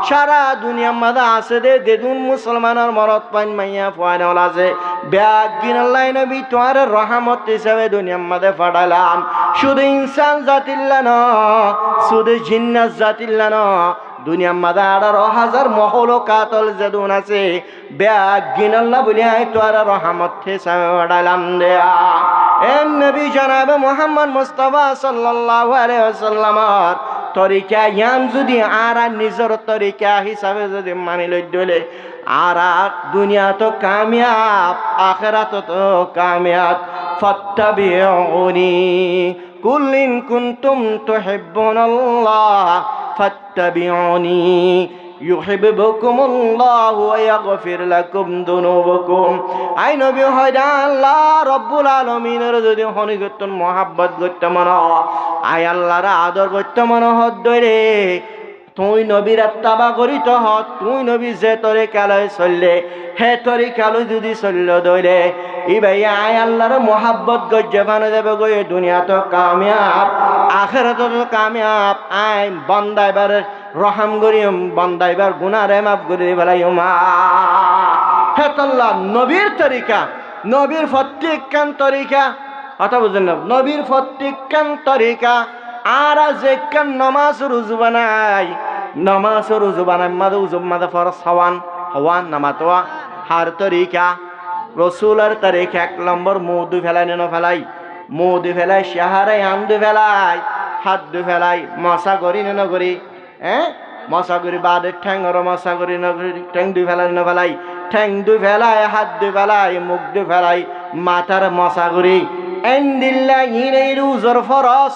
সারা দুনিয়ার মাঝে আছে রে দেদুন মুসলমানের মরদ পাইন মাইয়া ফাইনাল আছে ব্যাগিন আল্লাহ নবী তোর রহমত হিসাবে দুনিয়ার মাঝে ফাটাইলাম শুধু ইনসান জাতিল্লা ন শুধু জিন্নাত জাতিল্লা ন দুনিয়ার মাঝে 18,000 মহলকাতল যেদুন আছে ব্যাগ গিনাল্লা বলি আই তো আর রহমত থেকে ডালাম দেয়া এ নবী জনাব মুহাম্মদ মুস্তাফা সাল্লাল্লাহু আলাইহি ওয়াসাল্লামর তরিকা ইয়াম যদি আর নিজের তরিকা হিসাবে যদি মানি লই দলে আর দুনিয়া তো কামিয়াব আখিরাত তো কামিয়াব ফাত্তাবিউনি কুল ইন কুনতুম তুহিব্বুনাল্লাহ ফাত্তাবিউনি ইউহিব্বুকুমুল্লাহু ওয়া ইয়াগফির লাকুম যুনুবাকুম আই নবী হয়দা আল্লাহ রব্বুল আলামিনের যদি হনিগতন মোহাব্বত করতে মন আই আল্লাহর আদর করতে মন হদ দরে তুই নবীর আত্তাবা করিত হ তুই নবী যে তরে কালে চললে হে তরে কালো যদি চলল দইলে ই ভাই আই আল্লাহর মোহাব্বত গজ্জে বানে যাবে গই দুনিয়া তো কামিয়াব আখিরাত তো কামিয়াব আই বান্দাইবার রহম করিম বান্দাইবার গুনাহ মাফ করে ফেলাইও মা হে আল্লাহ নবীর তরিকা নবীর প্রত্যেকখান তরিকা কথা বুঝেন না নবীর প্রত্যেকখান তরিকা আর যে কান নামাজ রুজু বানাই নামাজ রুজু বানাই মাদে উজু মাদে ফরজ হওয়ান নামাতোয়া হার তরিকা রসুলের তরিকা 1 নম্বর মুখ দু ফেলাই ন ফেলাই মুখ দু ফেলাই শাহারে আন দু ফেলাই হাত দু ফেলাই মশা করি ন করি মশা করি বাদে ঠ্যাংর মশা করি ন করি ঠ্যাং দু ফেলাই ন ফেলাই ঠ্যাং দু ফেলাই হাত দু ফেলাই মুখ দু ফেলাই মাথার মশা করি এন্দিল্লা ইনের উজুর ফরজ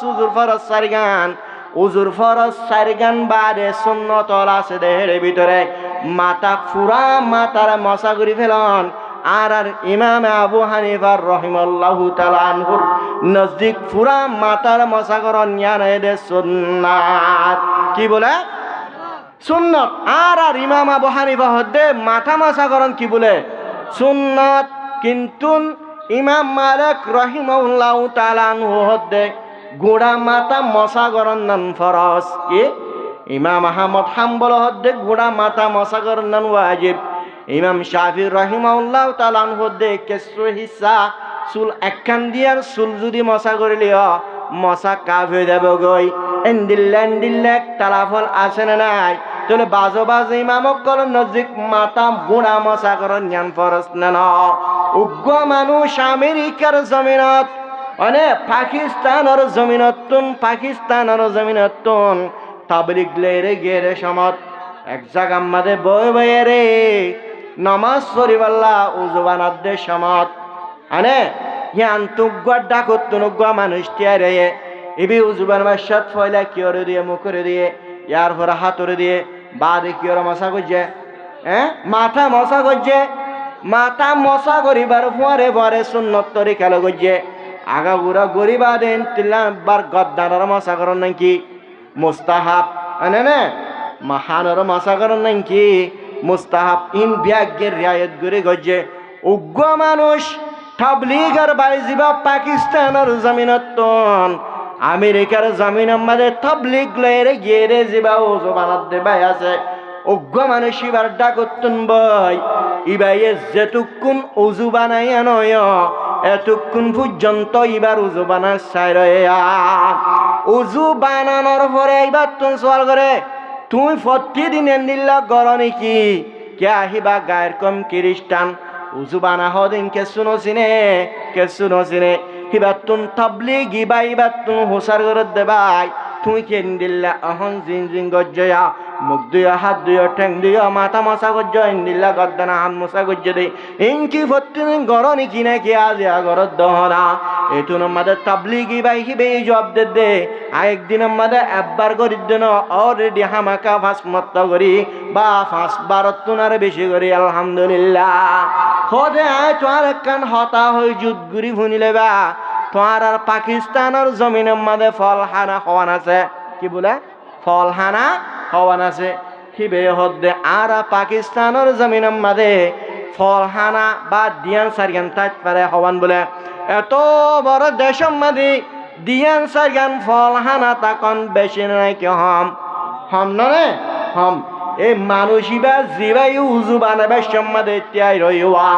সারগান উজুর ফরজ সারগান বাদে সুন্নতল আছে দেহের ভিতরে মাথা ফুরা মাথার মশা করি ফেলন আর ইমাম আবু হানিফার রহিমাল্লাহু তাআলা আনহুর নজদিক ফুরা মাথার মশা করন ইয়ানে দে সুন্নাত কি বলে সুন্নত আর ইমাম আবু হানিফা হদ্দে মাথা মশা করন কি বলে সুন্নত কিন্তু ইমাম মালিক রহিমাহুল্লাহু তাআলা আনহু হদ্দে গোড়া মাথা মশা করন নন ফরজ কি ইমাম আহমদ হাম্বল হদ্দে গোড়া মাথা মশা করন নন ওয়াজিব ইমাম শাফি রহিমাহুল্লাহু তাআলা আনহু হদ্দে কেসু হিসা চুল একখান দিয়ার চুল যদি মশা করিলিও মশা কাফ হয়ে যাবে গই এন্দিল্লা তালাফল আছে না নাই তাহলে বাজে ইমামক কল নজিক মাথা গোড়া মশা করন জ্ঞান ফরজ না উগ্র মানুষ আমেরিকার জমিনত পাকিস্তানের জমিনতুন তাবলিগ লেরে গেরে সমত এক জায়গা মাঝে বয়ে রে নমাজ শরীফাল্লাহ উজুবানার দে সমত হিয়ান তুগ্গর ডাকুত তুনুগ্গ মানুষ টিয়ারে এবি উজুবান মাসাত ফয়লা কিয়রে দিয়ে মুখরে দিয়ে ইয়ার পরে হাতরে দিয়ে বাদে কিয়রে মশা করছে মাথা মশা করছে মাথা মশা করিবার পরে সুন্নত তরিকা লগছে আগা বুড়া গরিবা দেন তিল্লাবার গদ্দানের মশা করেন নাকি মুস্তাহাব না মাহানের মশা করেন নাকি মুস্তাহাব ইন ব্যাগের রিয়ায়ত করে গজে উগ্র মানুষ তাবলীগের বাইজিবা পাকিস্তানের জমিনতন আমেরিকার জমিনের মাঝে তাবলীগ লয়ে গিয়ে যাবা ও জবানাত দেবাই আছে উগ্র মানুষ ইবার ডাকতুন বই ইবাইয়ে যেটুকুন উজু বানাইয়া নয় এতক্ষণ পর্যন্ত এবার উজু বানার চাই উজু বানানোর পরে এবার তুমি সওয়াল করে তুমি প্রতিদিন এন্দিল্লা গর নাকি কে আহিবা গায়ের কম খ্রিস্টান উজু বানা হদিন কেসু নচিনে এবার তুমি তাবলীগ গিবা এবার তুমি হোসার করে দেবাই তুমি কেন্দিল্লা অহন জিন গজ্জয়া মুখ দুয়া হাত দুয়া ঠ্যাং দুয়া মাথা মশা গজ্জ ইন্দিল্লা গদ্দানা হাত মশা গজ্জ দে ইনকি প্রতিদিন গর নাকি নাকি আজ গরত দহরা এটু আমাদের তাবলীগি বাই হিবে জবাব দে একদিন আমাদের একবার করি দেন অলরেডি হামাকা 5 মত করি বা 5 12 বেশি করি আলহামদুলিল্লাহ হদে আয় তোমার একখান হতা হয়ে যুদ্ধ গুড়ি ভুনিলে বা তোমার আর পাকিস্তানের জমিনের মাঝে ফলহানা হওয়ান আছে কি বলে ফলহানা হওয়ান আছে হিবে হদে আর পাকিস্তানের জমিনের মাঝে ফলহানা বা দিয়ান সারিয়ান তাইত পারে হওয়ান বলে এত বড় দেশের মাঝে দিয়ান সারিয়ান ফলহানা তখন বেশি নাই কি হম নয় হম এই মানুষিবা জিবাই উজু বানাবার সম্মাদে ত্যাই রইয়া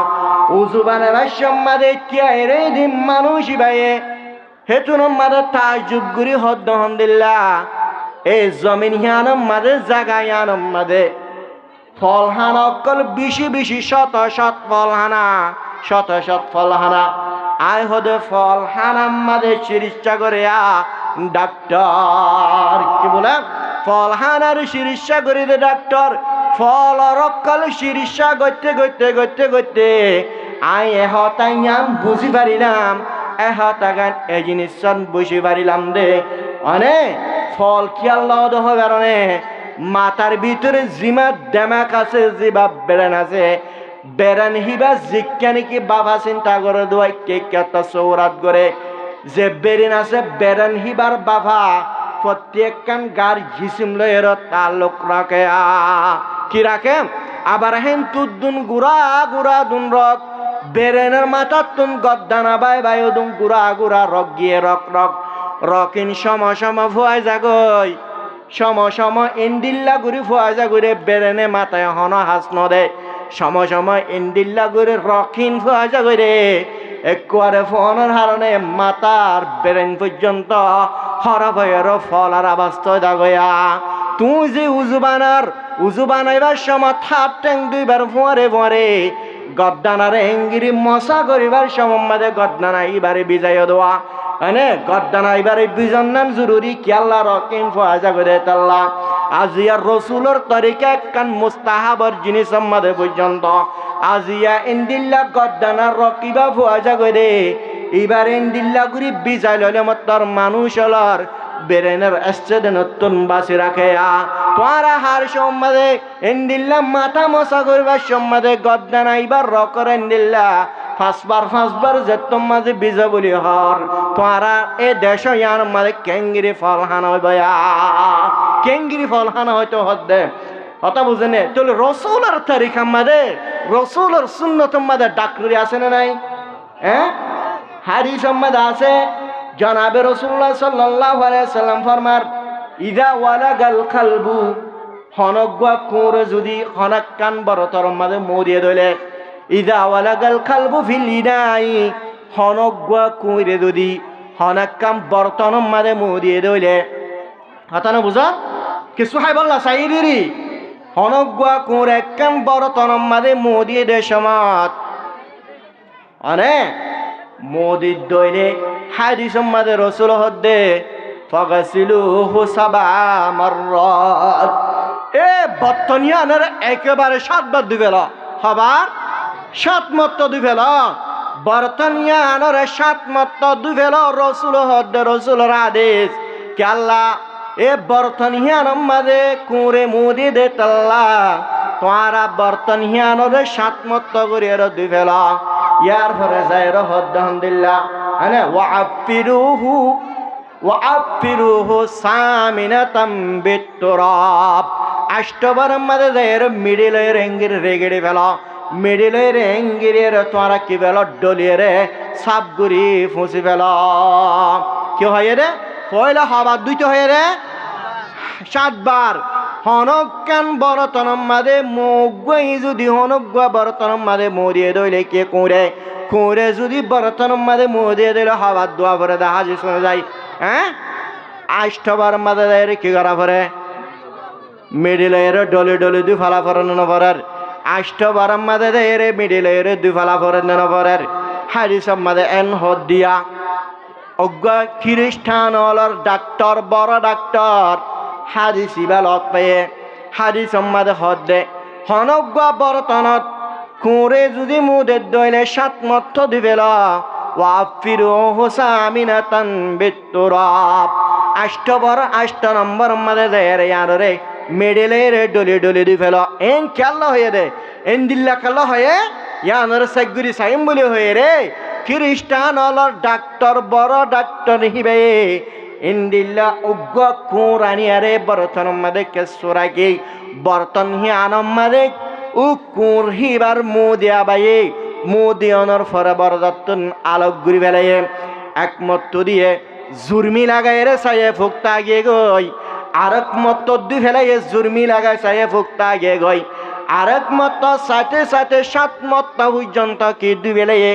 উজু বানাবার সম্মাদে ত্যাই রে দিন মানুষিবাই হেতুন মাদে তাজুব গুরি হদ্দ হন্দিল্লা এই জমিন হিয়ানম মাঝে জাগা হিয়ানম মাঝে ফল হানা অকল বেশি বেশি শত শত ফল হানা শত শত ফল হানা আয় হদে ফল হানাম মাঝে চিকিৎসা করে ডাক্তার কি বলে ফল হানার চিকিৎসা করে দে ডাক্তার ফল অকল চিকিৎসা করতে করতে করতে করতে আই এহতাইয়াম বুঝি পারিলাম এহতাগান এই জিনিস বুঝি পারিলাম দে অনেক ফল খেয়াল হবে কারণে মাথার ভিতরে জিমা দেমাক আছে জিবা বেড়ান আছে বেড়ান হিবা জিজ্ঞা নাকি বাবা চিন্তা করে দোয়াই কে একটা সৌরাত করে যে বেরেন আছে বেড়ান হিবার বাবা প্রত্যেকখান গার জিসিম লয়ের তাল্লুক রাখে কি রাখে আবার হেন তুদ্দুন গুড়া গুড়া দুন রক বেরেনের মাথার তুন গদ্দানা বাই বাই দুন গুড়া গুড়া রক গিয়ে রক রক রকিন সম সম ভুয়াই যাগই সম সম ইন্দিল্লা গুড়ি ভুয়া যাগুড়ে বেরেনে মাথায় হন হাস নদে সম সম ইন্দিল্লা গুড়ি রকিন ভুয়া যাগুড়ে একবারে ফোনের হারণে মাতার বেরেন পর্যন্ত হরভয়ের ফল আর আবাস্ত দাগয়া তুই যে উজু বানাইবার সময় থাপ ট্যাং দুইবার ফোয়ারে ফোয়ারে গদ্দানার হেঙ্গিরি মশা করিবার সময় গদ্দানা এইবারে বিজয় দেওয়া এনে গদ্দানা এইবারে বিজন নাম জরুরি কি আল্লাহ রকিম ফোয়াজা করে তাল্লা আজিয়া রসুলের তরিকা একখান মুস্তাহাবর জিনিস সম্মাদে পর্যন্ত আজিয়া ইন্দিল্লা গদ্দানা রকিবা ফোয়াজা করে এইবার ইন্দিল্লা গুরি বিজয় ললে মতর মানুষ হলর বেরেনের এসছে নতুন বাসি রাখে তোরা হার সম্মাদে ইন্দিল্লা মাথা মশা করবার সম্মাদে গদ্দানা এইবার রকর ইন্দিল্লা ফাঁসবার যে তোমাদের বীজ বলি হর তোরা এ দেশ ইয়ার মাঝে কেঙ্গিরি ফল হানা হইব কেঙ্গিরি ফল হানা হয়তো হদ্দে কথা বুঝে নে তাহলে রসুলের তারিখ আমাদের রসুলের সুন্নত আমাদের ডাক্তারি আছে না নাই হ্যাঁ হাদিস আমাদের আছে জনাবে রাসূলুল্লাহ সাল্লাল্লাহু আলাইহি সাল্লাম ফরমার ইদা ওয়ালাগাল কালবু হনগা কোরে যদি হনাক কান বরতর মাঝে মরিয়ে দইলে ইদা ওয়ালাগাল কালবু ফিল ইনাই হনগা কোরে যদি হনাক কাম বর্তন মাঝে মরিয়ে দইলে হাতানো বুঝা কিছু হাই বললা সাইরিরি হনগা কোরে কাম বর্তন মাঝে মরিয়ে দে সমাত আনে মোদির দইলে হাদিস মাঝে রসুল হদ্দে ফাগাসিলুহু সাবা মাররাত এ বর্তনিয়ানের একেবারে 7 বার দিবেলা হবার 7 মত দিবেলা বর্তনিয়ানের 7 মত দিবেলা রসুল হদ্দে রসুলের আদেশ কি আল্লাহ এ বর্তনিয়ান মাঝে কুরে মোদি দে তাল্লা তোরা বর্তনিয়ানের 7 মত করে দিবেলা ইয়ার পরে যায় রহদ্দাহদিল্লাহ মানে ওয়াফিরুহু সামিনাতাম বিতুরাব আষ্টবার মাঝে যায় মিডিলের এঙ্গির রেগেড়ে ফেলা মিডিলের এঙ্গিরের তোরা কি ফেল ডলিয়ে রে সাপগুড়ি ফুঁসি ফেল কি হয় রে পয়লা হবার দুইটা হয়ে রে 7 বার হনকান বরতনম মাদে মুগুই যদি হনগুয়া বরতনম মাদে মরিয়ে দইলে কে কোরে যদি বরতনম মাদে মরিয়ে দিলে হবার দোয়া ভরে দেখা যে শোনা যায় হ্যাঁ 8বার মাদে দেয় কি করা ভরে মিডিলের ডলে ডলে দুই ফালা ফরানো নভরের 8বার মাদে দেয় রে মিডিলের দুই ফালা ফরানো নভরের হাদিসম মাদে এন হদ দিয়া অজ্ঞ খ্রিস্টান হলর ডাক্তার বড় ডাক্তার হাদিস ইবালত পেয়ে হাদিস সম্মাদে হদ দে হনগুয়া বরতনত কোরে যদি মুদের দইলে 7 মত দিবেল ওয়াফিরুহু সামিনাতান বিতুরাব 8 নম্বর মাদে দেয় ইয়ারে মেডেলের ডলি ডলি দিবেল এন খেলা হয়ে দে এন দিল্লা খেলা হয়ে ইয়ানোর সেগুরি সাইম বলি হয়ে রে খ্রিস্টান হলর ডাক্তার বড় ডাক্তার হিবে ইন্দিল্লা উগ্র কুরানি আরে বর্তন মাদে কেসুরাকি বর্তন হি আনম মাদে উ কুর হিবার মুদিয়া বাইয়ে মুদিয়নর ফরে বরদত্তন আলোক গুরি বেলায়ে একমত দিয়ে জুরমি লাগাই রে সায়ে ফুকতা গিয়ে গই আরেক মত দুই ফেলাইয়ে জুরমি লাগাই সায়ে ফুকতা গিয়ে গই আরেক মত সাথে সাথে 7 মত পর্যন্ত কি দুই বেলায়ে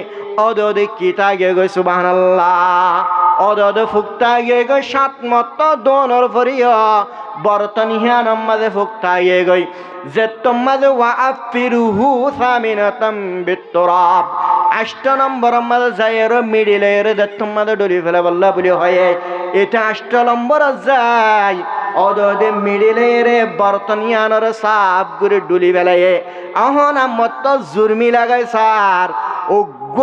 অদে কিতা গিয়ে গই সুবহানাল্লাহ অদদ ফুক্তা গিয়ে গই সাত মত দোনর ফরিয়া বর্তন হিয়ানম মাঝে ফুক্তা গিয়ে গই যে তোমাদের ওয়া আফিরুহু সামিনাতাম বিতুরাব 8 নম্বর মাঝে যাইয়ের মিডিলের যে তোমাদের ডলি ফেলে বললা বলি হয় এটা 8 নম্বর যায় অদদে মিডিলের বর্তন হিয়ানর সাপ গুরে ডুলি ফেলে আহন মত জুরমি লাগাই সার উগ্গ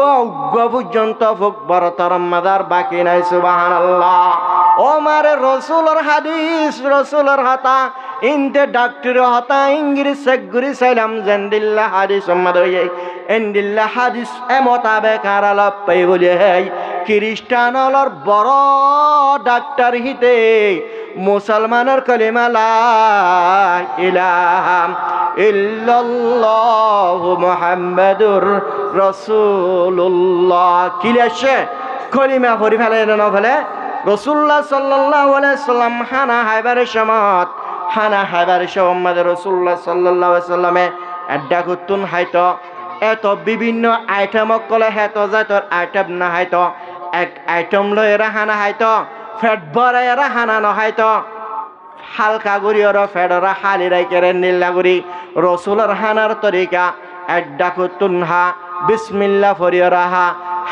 পর্যন্ত ফুক বরতর মাদার বাকি নাই সুবহানাল্লাহ ও মারে রসুলের হাদিস রসুলের হাতা ইনতে ডাক্তার হাতা ইংরেজি সেগুরি সালাম জেন্দিল্লা হাদিস মাদয়ে এন্দিল্লা হাদিস এ মোতাবেক আরালা পাই বলে হেই খ্রিস্টানলর বড় ডাক্তার হিতে মুসলমানের কলিমা লা ইলাহা ইল্লাল্লাহু মুহাম্মাদুর রাসূলুল্লাহ কিলেছে কলিমা পড়ি ফেলে না ফেলে রাসূলুল্লাহ সাল্লাল্লাহু আলাইহি সাল্লাম হানা হাইবারের সমত হানা হাইবারের সমত রাসূলুল্লাহ সাল্লাল্লাহু আলাইহি সাল্লামে আড্ডা করতুন হয়তো এত বিভিন্ন আইটেম কলে হেতো যাতর আইটেম না হয়তো এক আইটেম লয় এরা হানা হয়তো ফেট ভরে এরা হানা না হয়তো হালকা গুড়ি ওরা ফেডরা হালি রাইকেরে নীলা গুড়ি রসুলের হানার তরিকা আড্ডা করতুন হা বিসমিল্লাহ ফরিয়রা হা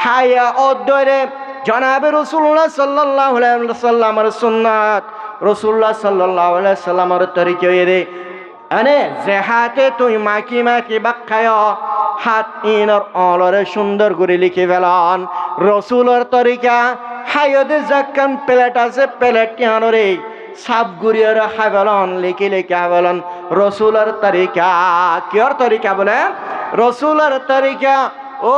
হায়া অদ্দরে জনাবে রাসূলুল্লাহ সাল্লাল্লাহু আলাইহি সাল্লামের সুন্নাত রাসূলুল্লাহ সাল্লাল্লাহু আলাইহি সাল্লামের তরিকা এরে আনে যে হাতে তুই মাকি মাকি বাক্কায় হাত ইনর অলরে সুন্দর করে লিখে ফেলন রসুলের তরিকা হায়দে জাকান প্লেট আছে প্লেট কেনরে সাব গুরিয়র হাবলন লিখে লিখে হাবলন রসুলের তরিকা কিয়র তরিকা বলে রসুলের তরিকা ও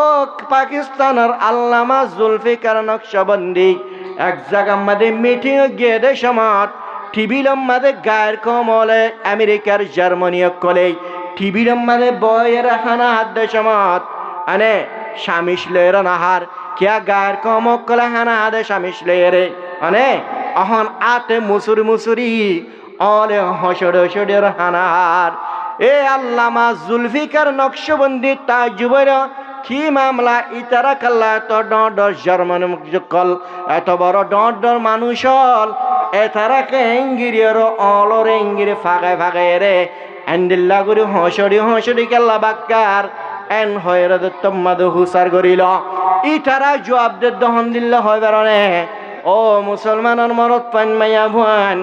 পাকিস্তানের আল্লামা জুলফিকার নকশবন্দি এক জায়গার মধ্যে মিটিং গিয়ে দে সমাজ টিভির মধ্যে গায়ের কমলে আমেরিকার জার্মানি কলে টিভির মধ্যে বয়ের হানা হাত দে সমাজ আনে স্বামীশ লের নাহার কিয়া গায়ের কম কলে হানা হাতে স্বামীশ লেরে আনে অহন আতে মুসুরি মুসুরি অলে হসড় হসড়ের হানার এ আল্লামা জুলফিকার নকশবন্দি তাজুবের কি মামলা ইতারা কাল্লা এত ডর জার্মান কল এত বড় ডর মানুষ হল এতারাকে এঙ্গিরিয়র অলরে এঙ্গিরি ফাগায় ফাগায় রে এন্ডিল্লা গুরি হসড়ি কাল্লা বাক্কার এন হয়ের তোমাদ হুসার করিল ইতারা জবাব দে দহন দিল্লা হয় বেরনে ও মুসলমানের মরত পান মাইয়া ভুয়ান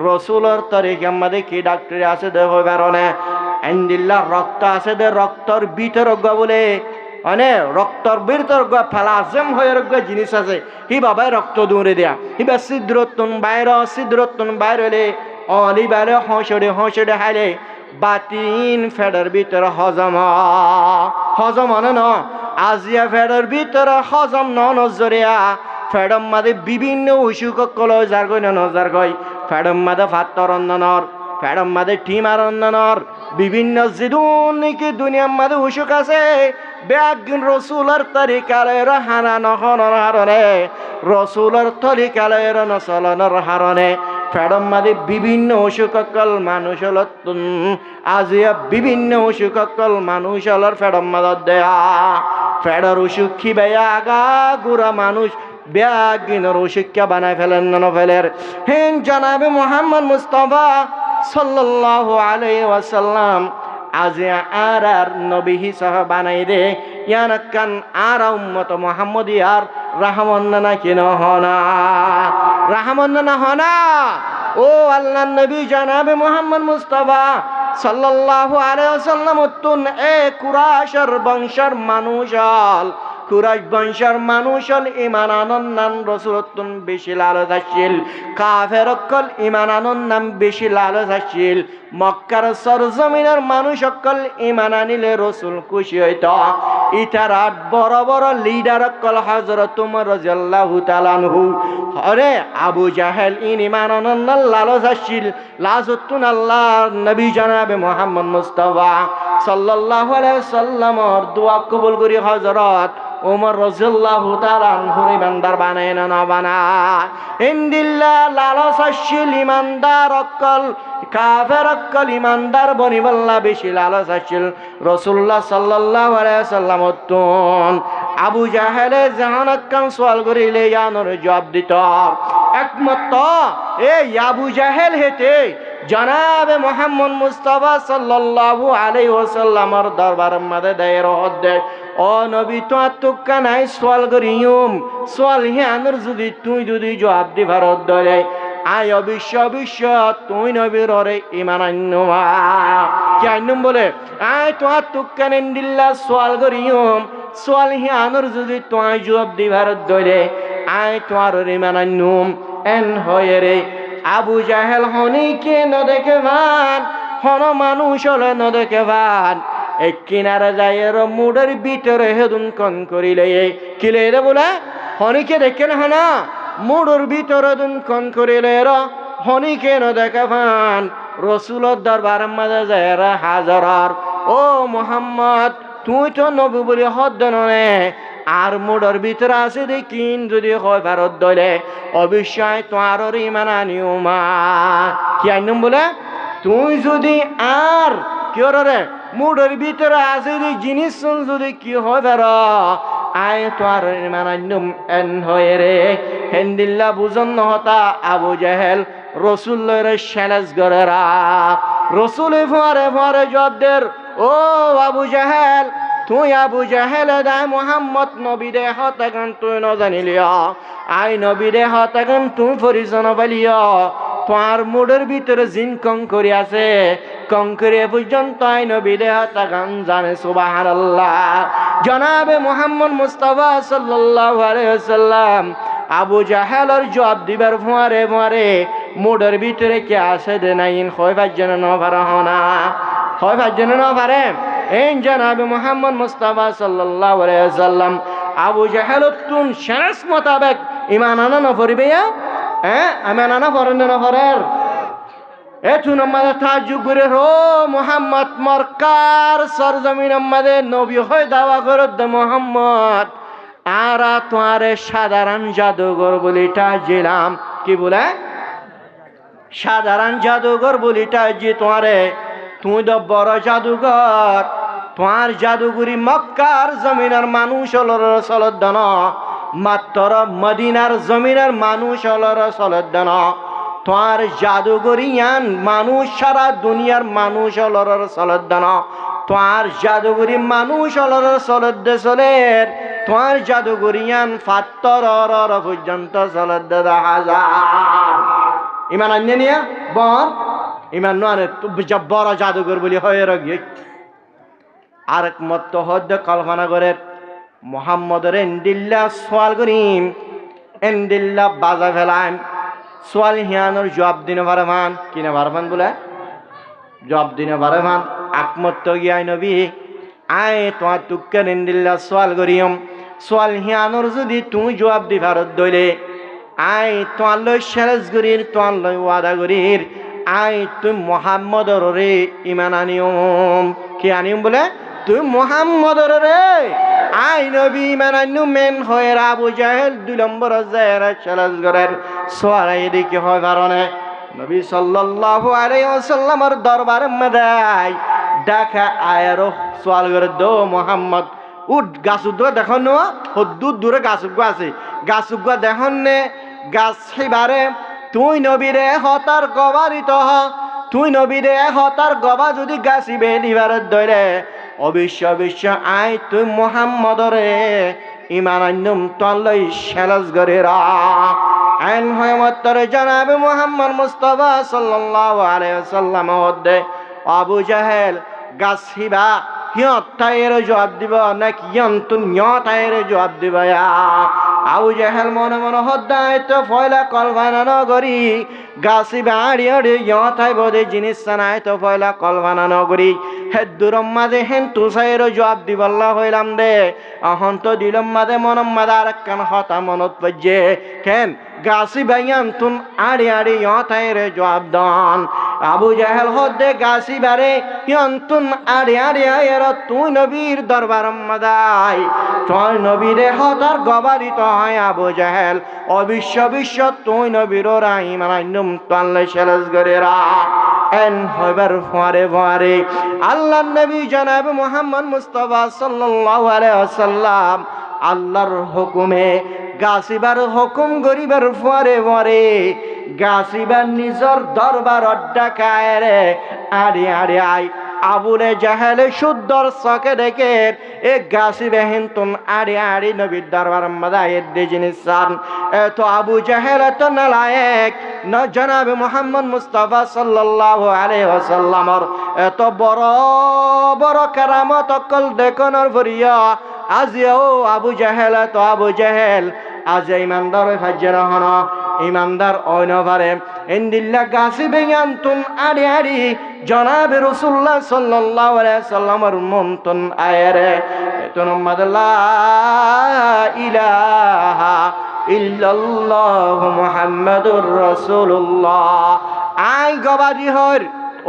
রসুলের তরিকা আমাদের কি ডাক্তার আছে দে হয় বেরনে এন্ডিল্লা রক্ত আছে দে রক্তর ভিতর বলে মানে রক্তর ভিতর ফেলা জেম হয়ে জিনিস আছে হি বাবাই রক্ত দৌড়ে দেয়া হিবা ছিদ্রত্তন বাইর হলে অলি বাইরে হসড়ে হাইলে বাতিন ফেডার ভিতরে হজম ন আজিয়া ফেডার ভিতরে হজম নজরিয়া ফেডম মাদে বিভিন্ন অসুখ কলো যার গই নজার গই ফেডম মাদে ফাত্তর অন্যনর ফেডম মাদে টিমার অন্যনর বিভিন্ন জিদুন নাকি দুনিয়ার মাদে অসুখ আছে ব্যাগিন রসুলের তরিকালের হানা নহনর হারণে রসুলের তরিকালের নচলনের হারণে ফেডম মাদে বিভিন্ন অসুখকল মানুষ হলতুন আজিয়া বিভিন্ন অসুখকল মানুষ হলর ফেডম মাদত দেয়া ফেডর অসুখ খিবেয়া আগা গুড়া মানুষ ব্যাগিনের অসুখকে বানায় ফেলেন ন ফেলের হেন জনাবে মুহাম্মদ মুস্তাফা সাল্লাল্লাহু আলাইহি ওয়াসাল্লাম আজি আর নবী হিসাবে বানাই দে ইয়ানকান আর উম্মত মুহাম্মদিয়ার রাহমান্না কিন হনা রাহমান্না হনা ও আল্লাহর নবী জনাবে মুহাম্মদ মুস্তাফা সাল্লাল্লাহু আলাইহি ওয়াসাল্লাম তুন এ কুরাশের বংশের মানুষল কুরাশ বংশের মানুষল ইমান আনন্দান রসুলতুন বেশি লালসাশীল কাফেরকল ইমান আনন্দান বেশি লালসাশীল মক্কার সরজমিনের মানুষ সকল ইমান আনিলে রসুল খুশি হইত ইতার বড় বড় লিডার কল হযরত উমর রাদিয়াল্লাহু তাআলা আনহু আরে আবু জাহেল ইমান আনন্দান লালসাশীল লাজতুন আল্লাহর নবী জনাবে মুহাম্মদ মুস্তাফা সাল্লাল্লাহু আলাইহি ওয়াসাল্লামর দোয়া কবুল করি হযরত উমর রাদিয়াল্লাহু তাআলা আনহুর ইমানদার বানায় না বানায় ইনদিল্লাহ লালসাশীল ইমানদার অকল কাফের অকল ইমানদার বনিবল্লা বেশি লালসাশীল রাসূলুল্লাহ সাল্লাল্লাহু আলাইহি ওয়াসাল্লাম তুন আবু জাহেলে জাহানাত কান সওয়াল করিলে ইয়ানোর জবাব দিত একমাত্র এই আবু জাহেল হেতে জনাবে মোহাম্মদ মুস্তাফা সাল্লাল্লাহু আলাইহি ওয়াসাল্লামর দরবার মধ্যে দায়ের হদ্দে ও নবী তো তুক্কা নাই সওয়াল করিয়ুম সওয়াল হিয়ানোর যদি জবাব দিবার দলে আয় অবশ্য তুই নবীর ওরে ইমান আন্নুমা কি আন্নুম বলে আয় তো তুক্কা নেন্দিল্লা সওয়াল করিয়ুম সওয়াল হিয়ানোর যদি তুই জবাব দিবার দলে আয় তোর ইমান আন্নুম এন হয়ে রে আবু জাহেল হনিকে ন দেখে ভান হন মানুষ হলে ন দেখে ভান এক কিনারে যাইয়ের মুডের ভিতরে হেদুন কন করিলে কিলে রে বলে হনিকে দেখে না হনা মুডের ভিতরে দুন কন করিলে র হনিকে ন দেখে ভান রসুলের দরবার মাঝে যাইরা হাজার ও মোহাম্মদ তুই তো নবী বলে হদ্দ নয় আর মুডের ভিতরে আছে দেখিন যদি হয় ভারত দলে অবশ্যই তোমার ইমান আনিউমা কি আইনুম বলে তুই যদি আর কি রে মুডের ভিতরে আছে জিনিস যদি কি হয় ভার আয় তোমার ইমান আনিউম এন হয়ে রে হেন্দিল্লা বুঝন নহতা আবু জাহেল রসুলের চ্যালেঞ্জ করেরা রসুল ফুয়ারে জবাবদের ও আবু জাহেল তুই আবু জাহেল দায় মোহাম্মদ নবী দে হতাগান তুই ন জানিলিয়া আই নবী দে হতাগান তুই পরিচয় পালিয়া তোমার মুডের ভিতরে জিন কঙ্করি আছে কঙ্করি পর্যন্ত আই নবী দে হতাগান জানে সুবহানাল্লাহ জনাবে মোহাম্মদ মুস্তাফা সাল্লাল্লাহু আলাইহি ওয়াসাল্লাম আবু জাহেলের জবাব দিবার ফুয়ারে মুডের ভিতরে কি আছে দে নাইন হয় ভাজন ন পারে হনা হয় ভাজন ন পারে এই জনাবে মোহাম্মদ মুস্তাফা সাল্লাল্লাহু আলাইহি ওয়াসাল্লাম আবু জাহেলত তুন শেষ মোতাবেক ইমান আনা না পড়িবে ইমান আনা পড়েন না পড়ের তুন আমাদের তাজ্জুব করে রো মোহাম্মদ মরকার সরজমিন আমাদের নবী হয় দাওয়া করে দে মোহাম্মদ আর তোমারে সাধারণ জাদুঘর বলিটা জিলাম কি বলে সাধারণ জাদুঘর বলিটা জি তোমারে তুই তো বড় জাদুঘর তোমার জাদুগুরি মক্কার জমিনের মানুষ হলর সলদ্দান মাত্র মদিনার জমিনের মানুষ হলর সলদ্দান তোমার জাদুগরিয়ান মানুষ সারা দুনিয়ার মানুষ হলর সলদ্দান তোমার জাদুগুরি মানুষ হলর সলদ্দে চলের তোমার জাদুগরিয়ান ফাত্তর পর্যন্ত সলদ্দ হাজার ইমান আন্য নিয়া বর ইমান নয় বড় জাদুঘর বলি হয়ে রগিয়ে আরেক মত হদ্দ কল্পনা করে মোহাম্মদের এন্দিল্লা সোয়াল করিম এন্দিল্লা বাজা ফেলাম সোয়াল হিয়ানোর জবাব দিনে পারমান কিনে পারমান বলে জবাব দিনে পারমান আকমত গিয়াই নবী আয় তোমার তুক্কে এন্দিল্লা সোয়াল করিম সোয়াল হিয়ানোর যদি তুমি জবাব দি ভারত দইলে আয় তোমার লই চ্যালেঞ্জ করির তোমার লই ওয়াদা করির আই তুই মোহাম্মদর রে ইমান আনিয়ম কি আনিয়ম বলে তুই মোহাম্মদর রে আই নবী ইমান আনিয়ম মেন হয়ে আবু জাহেল 2 নম্বর জায়রা চ্যালেঞ্জ করেন সোয়ারাই দেখি হয় কারণে নবী সাল্লাল্লাহু আলাইহি ওয়াসাল্লামের দরবারে মদাই দেখা আয়ারো সোয়াল করে দো মোহাম্মদ উঠ গাছুগুলো দেখুন না হদ্দুর দূরে গাছুগুলো আছে গাছুগুলো দেখুন নে গাছ হিবারে তুই নবীরে হতার গবারিত তুই নবীরে হতার গবা যদি গাছিবে দিবার দরে অবশ্য আয় তুই মোহাম্মদরে ইমান আন্নুম তল্লাই চ্যালেঞ্জ করে রা আইন হয় মত্তরে জনাবে মোহাম্মদ মুস্তাফা সাল্লাল্লাহু আলাইহি ওয়াসাল্লাম হদ্দে আবু জাহেল গাছিবা হিয়ত তাইয়ের জবাব দিব নাকি ইয়ন্তুন তাইয়ের জবাব দিব আবু জাহেল মনে মনে হদ্দায় তো ফয়লা কলবানা নগরী গাছি বাড়ি ইয়তাই বোধে জিনিস নাই তো ফয়লা কলবানা নগরী হেদুর মাঝে হেন তুষাইয়ের জবাব দিবল্লা হইলাম দে অহন তো দিলম মাঝে মনম মাদে আর কান হতা মনত পড়ছে কেন গাছি বাইয়ান তুন আড়ি ইয়তাইয়ের জবাব দন আবু জাহেল হদ্দে গাছি বারে ইয়ন্তুন আড়ি এর তুই নবীর দরবার মাদাই তুই নবীরে হতার গবারিত হয় আবু জাহেল অবশ্য তুই নবীর রাহিম রাইনুম তাল্লে চ্যালেঞ্জ করে রা এন হইবার ফুয়ারে আল্লাহ নবী জনাব মুহাম্মদ মুস্তাফা সাল্লাল্লাহু আলাইহি ওয়াসাল্লাম আল্লাহর হুকুমে গাছিবার হুকুম গরিবার পরে পরে গাছিবার নিজর দরবার ডাকায় রে আরে আরে আই আবুলে জাহেলে শুদ্ধর চকে দেখে এ গাছি বেহেন তুন আড়ি আড়ি নবীর দরবার মাদায়ের দে জিনিস সান এত আবু জাহেল এত নালায়েক ন জনাবে মুহাম্মদ মুস্তাফা সাল্লাল্লাহু আলাইহি ওয়াসাল্লামর এত বড় বড় কারামত অকল দেখনর ভরিয়া আজিও আবু জাহেল তো আবু জাহেল আজ ইমানদার ফাজ্জার হন ইমানদার অনভারে ইন্দিল্লা গাছি বেয়ান তুন আড়ি আড়ি জনাবে রাসূলুল্লাহ সাল্লাল্লাহু আলাইহি সাল্লামের মন্তন আয়রে তুন মাদলা ইলাহা ইল্লাল্লাহ মুহাম্মাদুর রাসূলুল্লাহ আই গবাদি হর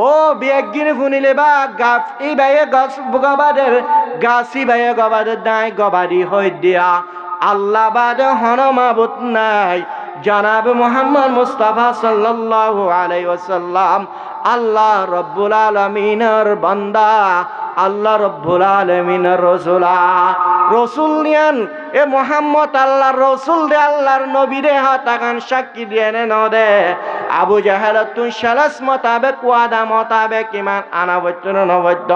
ও বেগিন ফুনিলে বা গাছ এই বাইয়ে গাছ গবাদের গাছি বাইয়ে গবাদের দাই গবাদি হই দিয়া আল্লাহ বাদ হন মাবুদ নাই জনাব মুহাম্মদ মুস্তাফা সাল্লাল্লাহু আলাইহি ওয়াসাল্লাম আল্লাহ রব্বুল আলামিনের বান্দা আল্লাহ রব্বুল আলামিনের রাসূলা রাসূল নিয়ান এ মুহাম্মদ আল্লাহর রাসূল দে আল্লাহর নবী রে হাতাকান সাক্ষী দিয়ে নদে আবু জাহেল তুই শালাস মোতাবেক ওয়াদা মোতাবেক ইমান আনাবচ্চন নবদ্য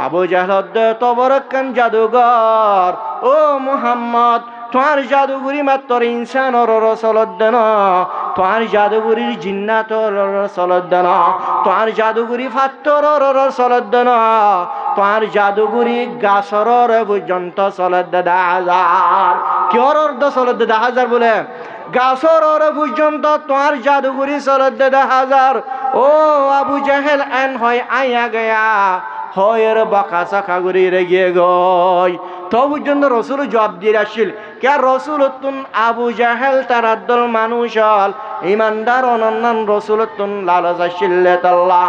আবু জাহেল তো বরকান জাদুঘর ও মুহাম্মদ তোমার জাদুগুরি মাত্র ইনসানর রসলদ্দন তোমার জাদুগুরির জিন্নাতর রসলদ্দন তোমার জাদুগুরি ফাত্তরর রসলদ্দন তোমার জাদুগুরি গাছরর পর্যন্ত চলদ 10,000 কিয়র অর্ধ চলদ 10,000 বলে গাছরর পর্যন্ত তোমার জাদুগুরি চলদ 10,000 ও আবু জাহেল আন হয় আয়া গয়া হয়ের বাঁকা চাকা ঘুরি রেগে গই তো পর্যন্ত রসুল জবাব দিয়ে আসছিল কে রসুল তুন আবু জাহেল তার দল মানুষ হল ইমানদার অনন্যান রসুল তুন লালচ আসছিল তাল্লাহ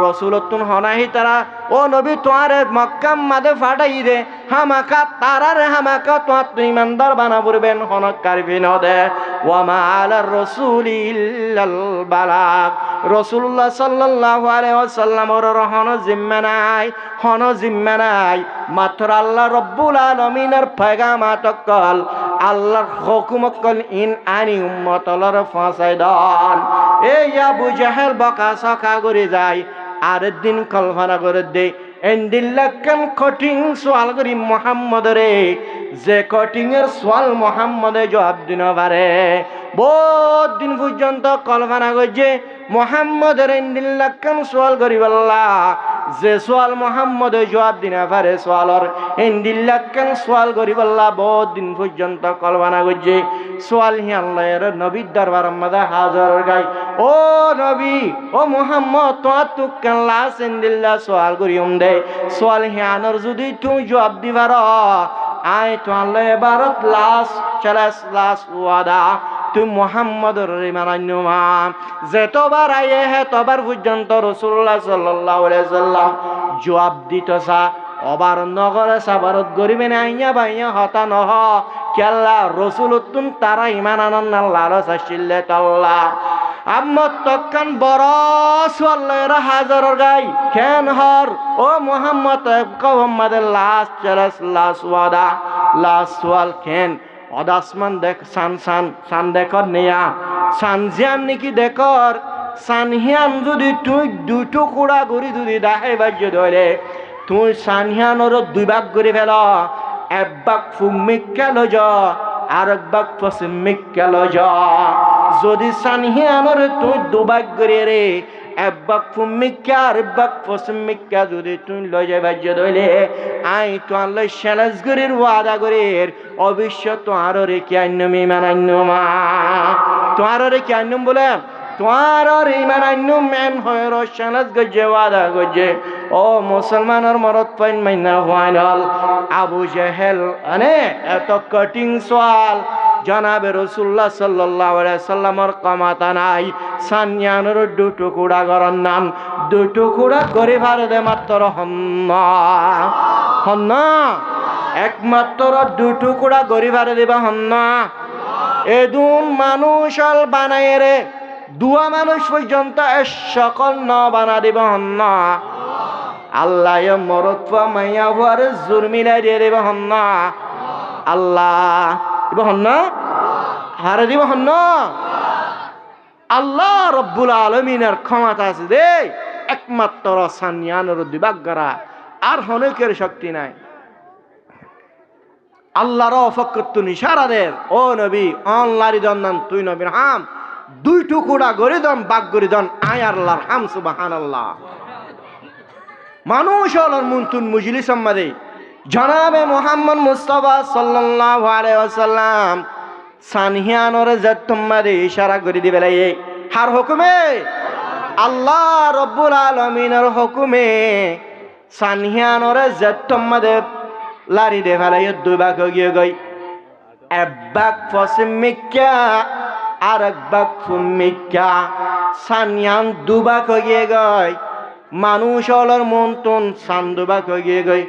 রসুল তুন হনাহি তারা ও নবী তোয়ারে মক্কাম মাদে ফাটাই দে হামাকা তারারে হামাকা তোয়ার তুই ইমানদার বানা পড়বেন হনক কারবি ন দে ওয়ামা আলার রসুল ইল্লাল বালাগ রাসূলুল্লাহ সাল্লাল্লাহু আলাইহি ওয়াসাল্লামর হন জিম্মা নাই মাত্র আল্লাহ রব্বুল আলামিনের পয়গামাত কল আল্লাহর হুকুম কল ইন আনি উম্মতলর ফাসাইদান এই আবু জাহেল বকা সকা করে যায় আর দিন কলফানা করে দে এন্দিল্লাকান কঠিন সওয়াল করি মুহাম্মদ রে যে কঠিন এর সওয়াল মুহাম্মদে জবাব দিন পারে বহুত দিন পর্যন্ত কলফানা করছে মুহাম্মদের এন্দিল্লাকান সওয়াল করি বল্লা যে সওয়াল মুহাম্মদে জবাব দিন পারে সওয়ালর এন্দিল্লাকান সওয়াল করি বল্লা বহুত দিন পর্যন্ত কলফানা করছে সওয়াল হি আল্লাহর নবীর দরবার মধ্যে হাজির গায় ও নবী ও মুহাম্মদ তো কাল্লা সেন্দিল্লা সওয়াল করি দে সওয়াল হি আনর যদি তুমি জবাব দিবার আয় তো আল্লাহ এবারত লাস ওয়াদা তুই মুহাম্মদর মানান্যমা যেতবার আয়ে হে তবার পর্যন্ত রাসূলুল্লাহ সাল্লাল্লাহু আলাইহি সাল্লাম জবাব দিতসা অবার নগরে সাবারত গরিবে না আইয়া বাইয়া হতা নহ কেল্লা রাসূলুতুন তারা ঈমান আনন্দ লালস আসিলে তাল্লা আম্মত তকান বড় সোয়ালের হাজারর গাই কেন হর ও মুহাম্মদ কওমাদের লাস ওয়াদা লাস ওয়াল কেন অদাসমান দেখ সান দেখর নেয়া সান জিয়ান নাকি দেখর সানহিয়ান যদি তুই দুটো কুড়া ঘুরি যদি দাহে বাজ্য ধরে তুই সানহিয়ানর 2 ভাগ করে ফেল এক ভাগ ফুমিকা লজ আর এক ভাগ পশ্চিমিকা লজ যদি সানহিয়ানর তুই 2 ভাগ করে রে এক ভাগ ফুমিকা আর এক ভাগ পশ্চিমিকা যদি তুই লজে বাজ্য ধরে আই তো আল্লাহ চ্যালেঞ্জ করির ওয়াদা করির অবশ্য তোমার রে কি আন্যম ইমান আন্যমা তোমার রে কি আন্যম বলে তোমার ইমান আন্যম মেন হয় চ্যালেঞ্জ গজে ওয়াদা গজে ও মুসলমানের মরত পাইন মাইনা ফাইনাল আবু জাহেল আনে এত কঠিন সওয়াল জনাবে রাসূলুল্লাহ সাল্লাল্লাহু আলাইহি সাল্লামর কমাতা নাই সানিয়ানোর 2 টুকরা গরন নাম 2 টুকরা করে ভারে দে মাত্র হন্না একমাত্র 2 টুকরা গরিবারে দিবা হন্না এদুন মানুষল বানায় রে 2 মানুষ পর্যন্ত সকল ন বানা দিবা হন্না আল্লাহ মরত মাইয়া ভরে জুর মিলাই দিয়ে দিবা হন্না আল্লাহ দিব হন না হারে দিব হন না আল্লাহ রব্বুল আলমিনের ক্ষমতা আছে দে একমাত্র সানিয়ানোর দিবাগরা আর হনেকের শক্তি নাই আল্লাহর ফকত নিশারাদের ও নবী অনলারি দন্নান তুই নবীর হাম দুই টুকুরা গরি দন বাগ গরি দন আয় আল্লাহর হাম সুবহানাল্লাহ মানুষ হলর মুনতুন মুজলি সম্মাদে জনাবে মুহাম্মদ মুস্তাফা সাল্লাল্লাহু আলাইহি ওয়াসাল্লাম সানিয়ানোর জত্তম্মাদে ইশারা করে দিবে লাই হার হুকুমে আল্লাহ রব্বুল আলামিনের হুকুমে সানিয়ানোর জত্তম্মাদে লারি দে ফেলাই দুবাক গিয়ে গই একবাক ফসমিকা আর একবাক ফুমিকা সানিয়ান দুবাক গিয়ে গই মানুষ হলর মন্তন সান দুবাক গিয়ে গই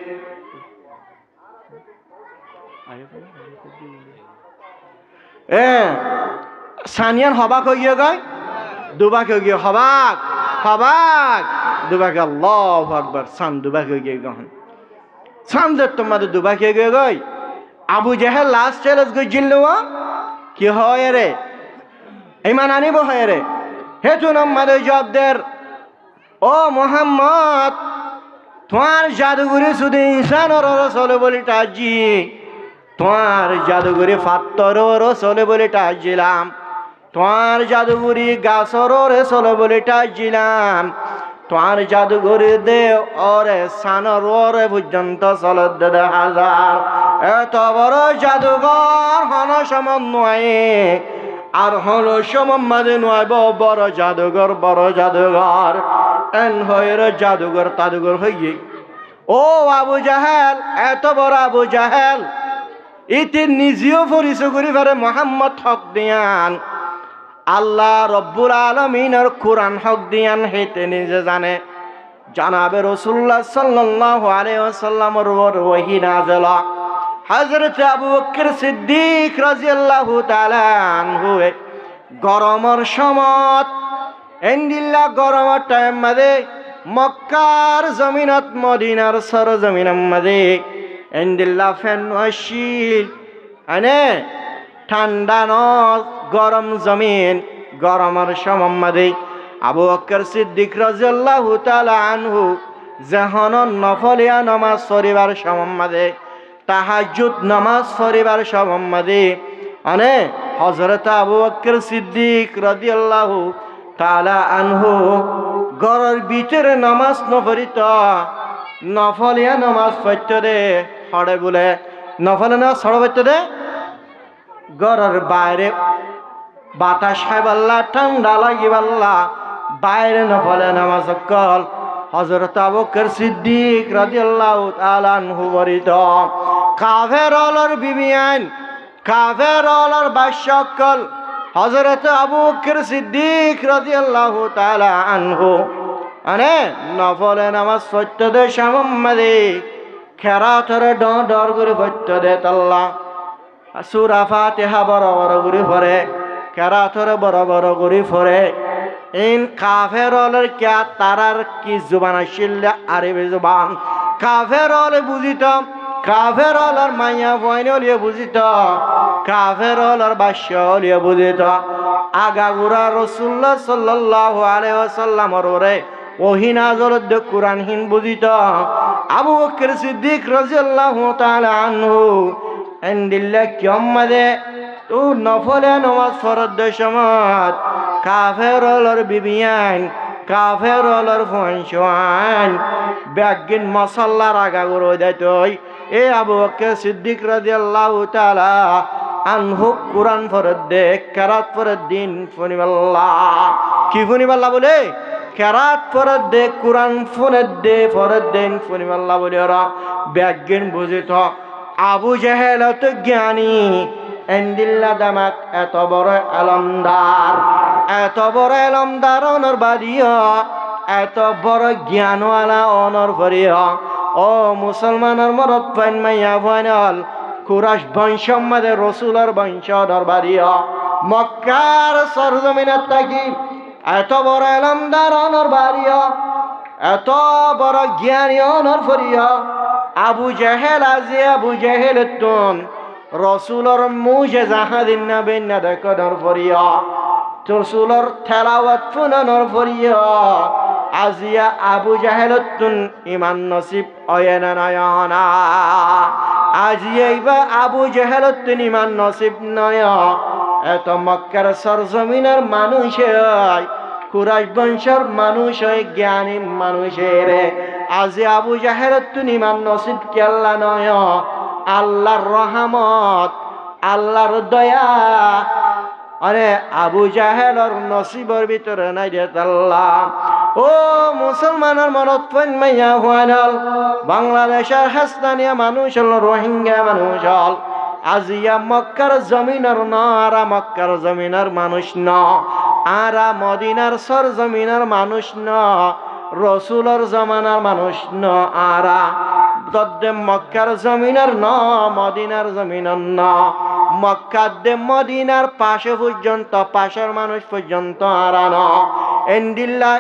সানিয়ান হবাক গিয়ে গই দুবাক গিয়ে হবাক হবাক দুবাক আল্লাহু আকবার সান দুবাক গিয়ে গহন সামদের তোমাদের দুবাকে গিয়ে গই আবু জাহেল লাস্ট চ্যালেঞ্জ গইছিল কি হয় রে ইমান আনিব হয় রে হেতু আমাদের জবদের ও মোহাম্মদ তোমার জাদুঘরে শুধু ইনসানর চলে বলে টাজি তোমার জাদুঘরে ফাত্তর চলে বলে টাজিলাম তোমার জাদুঘরি গাছর চলে বলে টাজিলাম তোমার জাদুঘরে দে ওরে সানর ওরে পর্যন্ত চলত দে হাজার এত বড় জাদুঘর হন সমন্বয়ে আর হল সমম্মাদে নয় বড় জাদুঘর এন হয়ের জাদুঘর তাদুঘর হয়ে ও আবু জাহেল এত বড় আবু জাহেল ইতি নিজেও পরিচয় করি পারে মোহাম্মদ হক দিয়ান আল্লাহ রব্বুল আলমিনের কোরআন হক দিয়ান হেতে নিজে জানে জানাবে রাসূলুল্লাহ সাল্লাল্লাহু আলাইহি ওয়াসাল্লামের ওহী নাযিল হযরত আবু বকর সিদ্দিক রাদিয়াল্লাহু তাআলা আনহু গরমের সময় এন্ডিল্লা গরমের টাইম মাঝে মক্কার জমিনত মদিনার সরজমিনের মাঝে এন্ডিল্লা ফ্যান ওয়াশিল আনে ঠান্ডা ন গরম জমিন গরমের সময় মাঝে আবু বকর সিদ্দিক রাদিয়াল্লাহু তাআলা আনহু যখন নফলিয়া নামাজ পড়িবার সময় মাঝে তাহাজ্জুদ নামাজ পড়িবার সময় মাঝে আনে হযরত আবু বকর সিদ্দিক রাদিয়াল্লাহু তাআলা আনহু ঘরের ভিতরে নামাজ নপড়িত নফলিয়া নামাজ পড়তে দে হড়ে বলে নফলে নামাজ ছড় পড়তে দে ঘরের বাইরে বাতাস খাইবাল্লা ঠান্ডা লাগিবাল্লা বাইরে নফলে নামাজ কল হযরত আবু বকর সিদ্দিক রাদিয়াল্লাহু তাআলা আনহু বরিত কাফেরর বিবিয়ান কাফেরর বাদশাকল হযরত আবু বকর সিদ্দিক রাদিয়াল্লাহু তাআলা আনহু আনে নফলে নামাজ পড়তে দে সামম্মাদে খেরাতর ডর করে পড়তে দে তাল্লা সূরা ফাতিহা বড় বড় করে পড়ে খেরাতর বড় বড় করে পড়ে ইন কাফেরলের কিয়া তারার কি জুবান আসিল আরবি জুবান কাফেরলে বুঝিত কাফেরলের মাইয়া বয়নলিয়ে বুঝিত কাফেরলের বাদশাহলিয়ে বুঝিত আগাগুড়া রাসূলুল্লাহ সাল্লাল্লাহু আলাইহি ওয়াসাল্লামর ওরে ওহী নাযিল দে কুরআনহীন বুঝিত আবু বকর সিদ্দিক রাদিয়াল্লাহু তাআলা আনহু এন্ডিল্লা কিয়ামতে তো নফলে নামাজ ফরদ সময় কাফেরলের বিবিয়ান কাফেরলের ফনশান ব্যাগিন মাসাল্লার আগাগুড়ো দেতই এ আবু বকর সিদ্দিক রাদিয়াল্লাহু তাআলা আনহু কুরআন ফরদ দে কেরাত ফরদ দিন ফনিবাল্লাহ কি ফনিবাল্লাহ বলে কেরাত ফরদ দে কুরআন ফরদ দিন ফনিবাল্লাহ বলে ওরা ব্যাগিন বুঝিত আবু জাহেল তো জ্ঞানী এন্ডিল্লা দামাক এত বড় এলমদার অনর বাড়িয়া এত বড় জ্ঞানওয়ালা অনর ভরিয়া ও মুসলমানের মরদ ফাইন মাইয়া ফাইনাল কুরাশ বংশ মাঝে রসুলের বংশ দরবারিয়া মক্কার সরজমিনের থাকি এত বড় এলমদার অনর বাড়িয়া এত বড় জ্ঞানী অনর ভরিয়া আবু জাহেল আজি আবু জাহেল তুন রসুলর মুজে জাহাদিন না বেন্না দেখো নরফরিয়া রসুলর তেলাওয়াত ফুনানর ফরিয়া আজিয়া আবু জাহেলতুন ইমান নসিব অয়না নয়না আজিয়া ইবা আবু জাহেলতুন ইমান নসিব নয় এত মক্কার সরজমিনের মানুষে কুরাইশ বংশের মানুষ জ্ঞানী মানুষের আজি আবু জাহেলতুন ইমান নসিব কেল্লা নয় আল্লাহর রহমত আল্লাহর দয়া আরে আবু জাহেলর নসিবর ভিতরে নাই রে আল্লাহ ও মুসলমানের মনত মাইয়া হওয়াল বাংলাদেশের হাসনানিয়া মানুষ হল রোহিঙ্গা মানুষ হল আজিয়া মক্কার জমিনের ন আরা মক্কার জমিনের মানুষ ন আরা মদিনার সর জমিনের মানুষ ন রসুলর জমানার মানুষ ন আরা তদ্দে মক্কার জমিনের ন মদিনার জমিনের ন মক্কাদ্দে মদিনার পাশে পর্যন্ত পাশের মানুষ পর্যন্ত আরা ন এন্ডিল্লা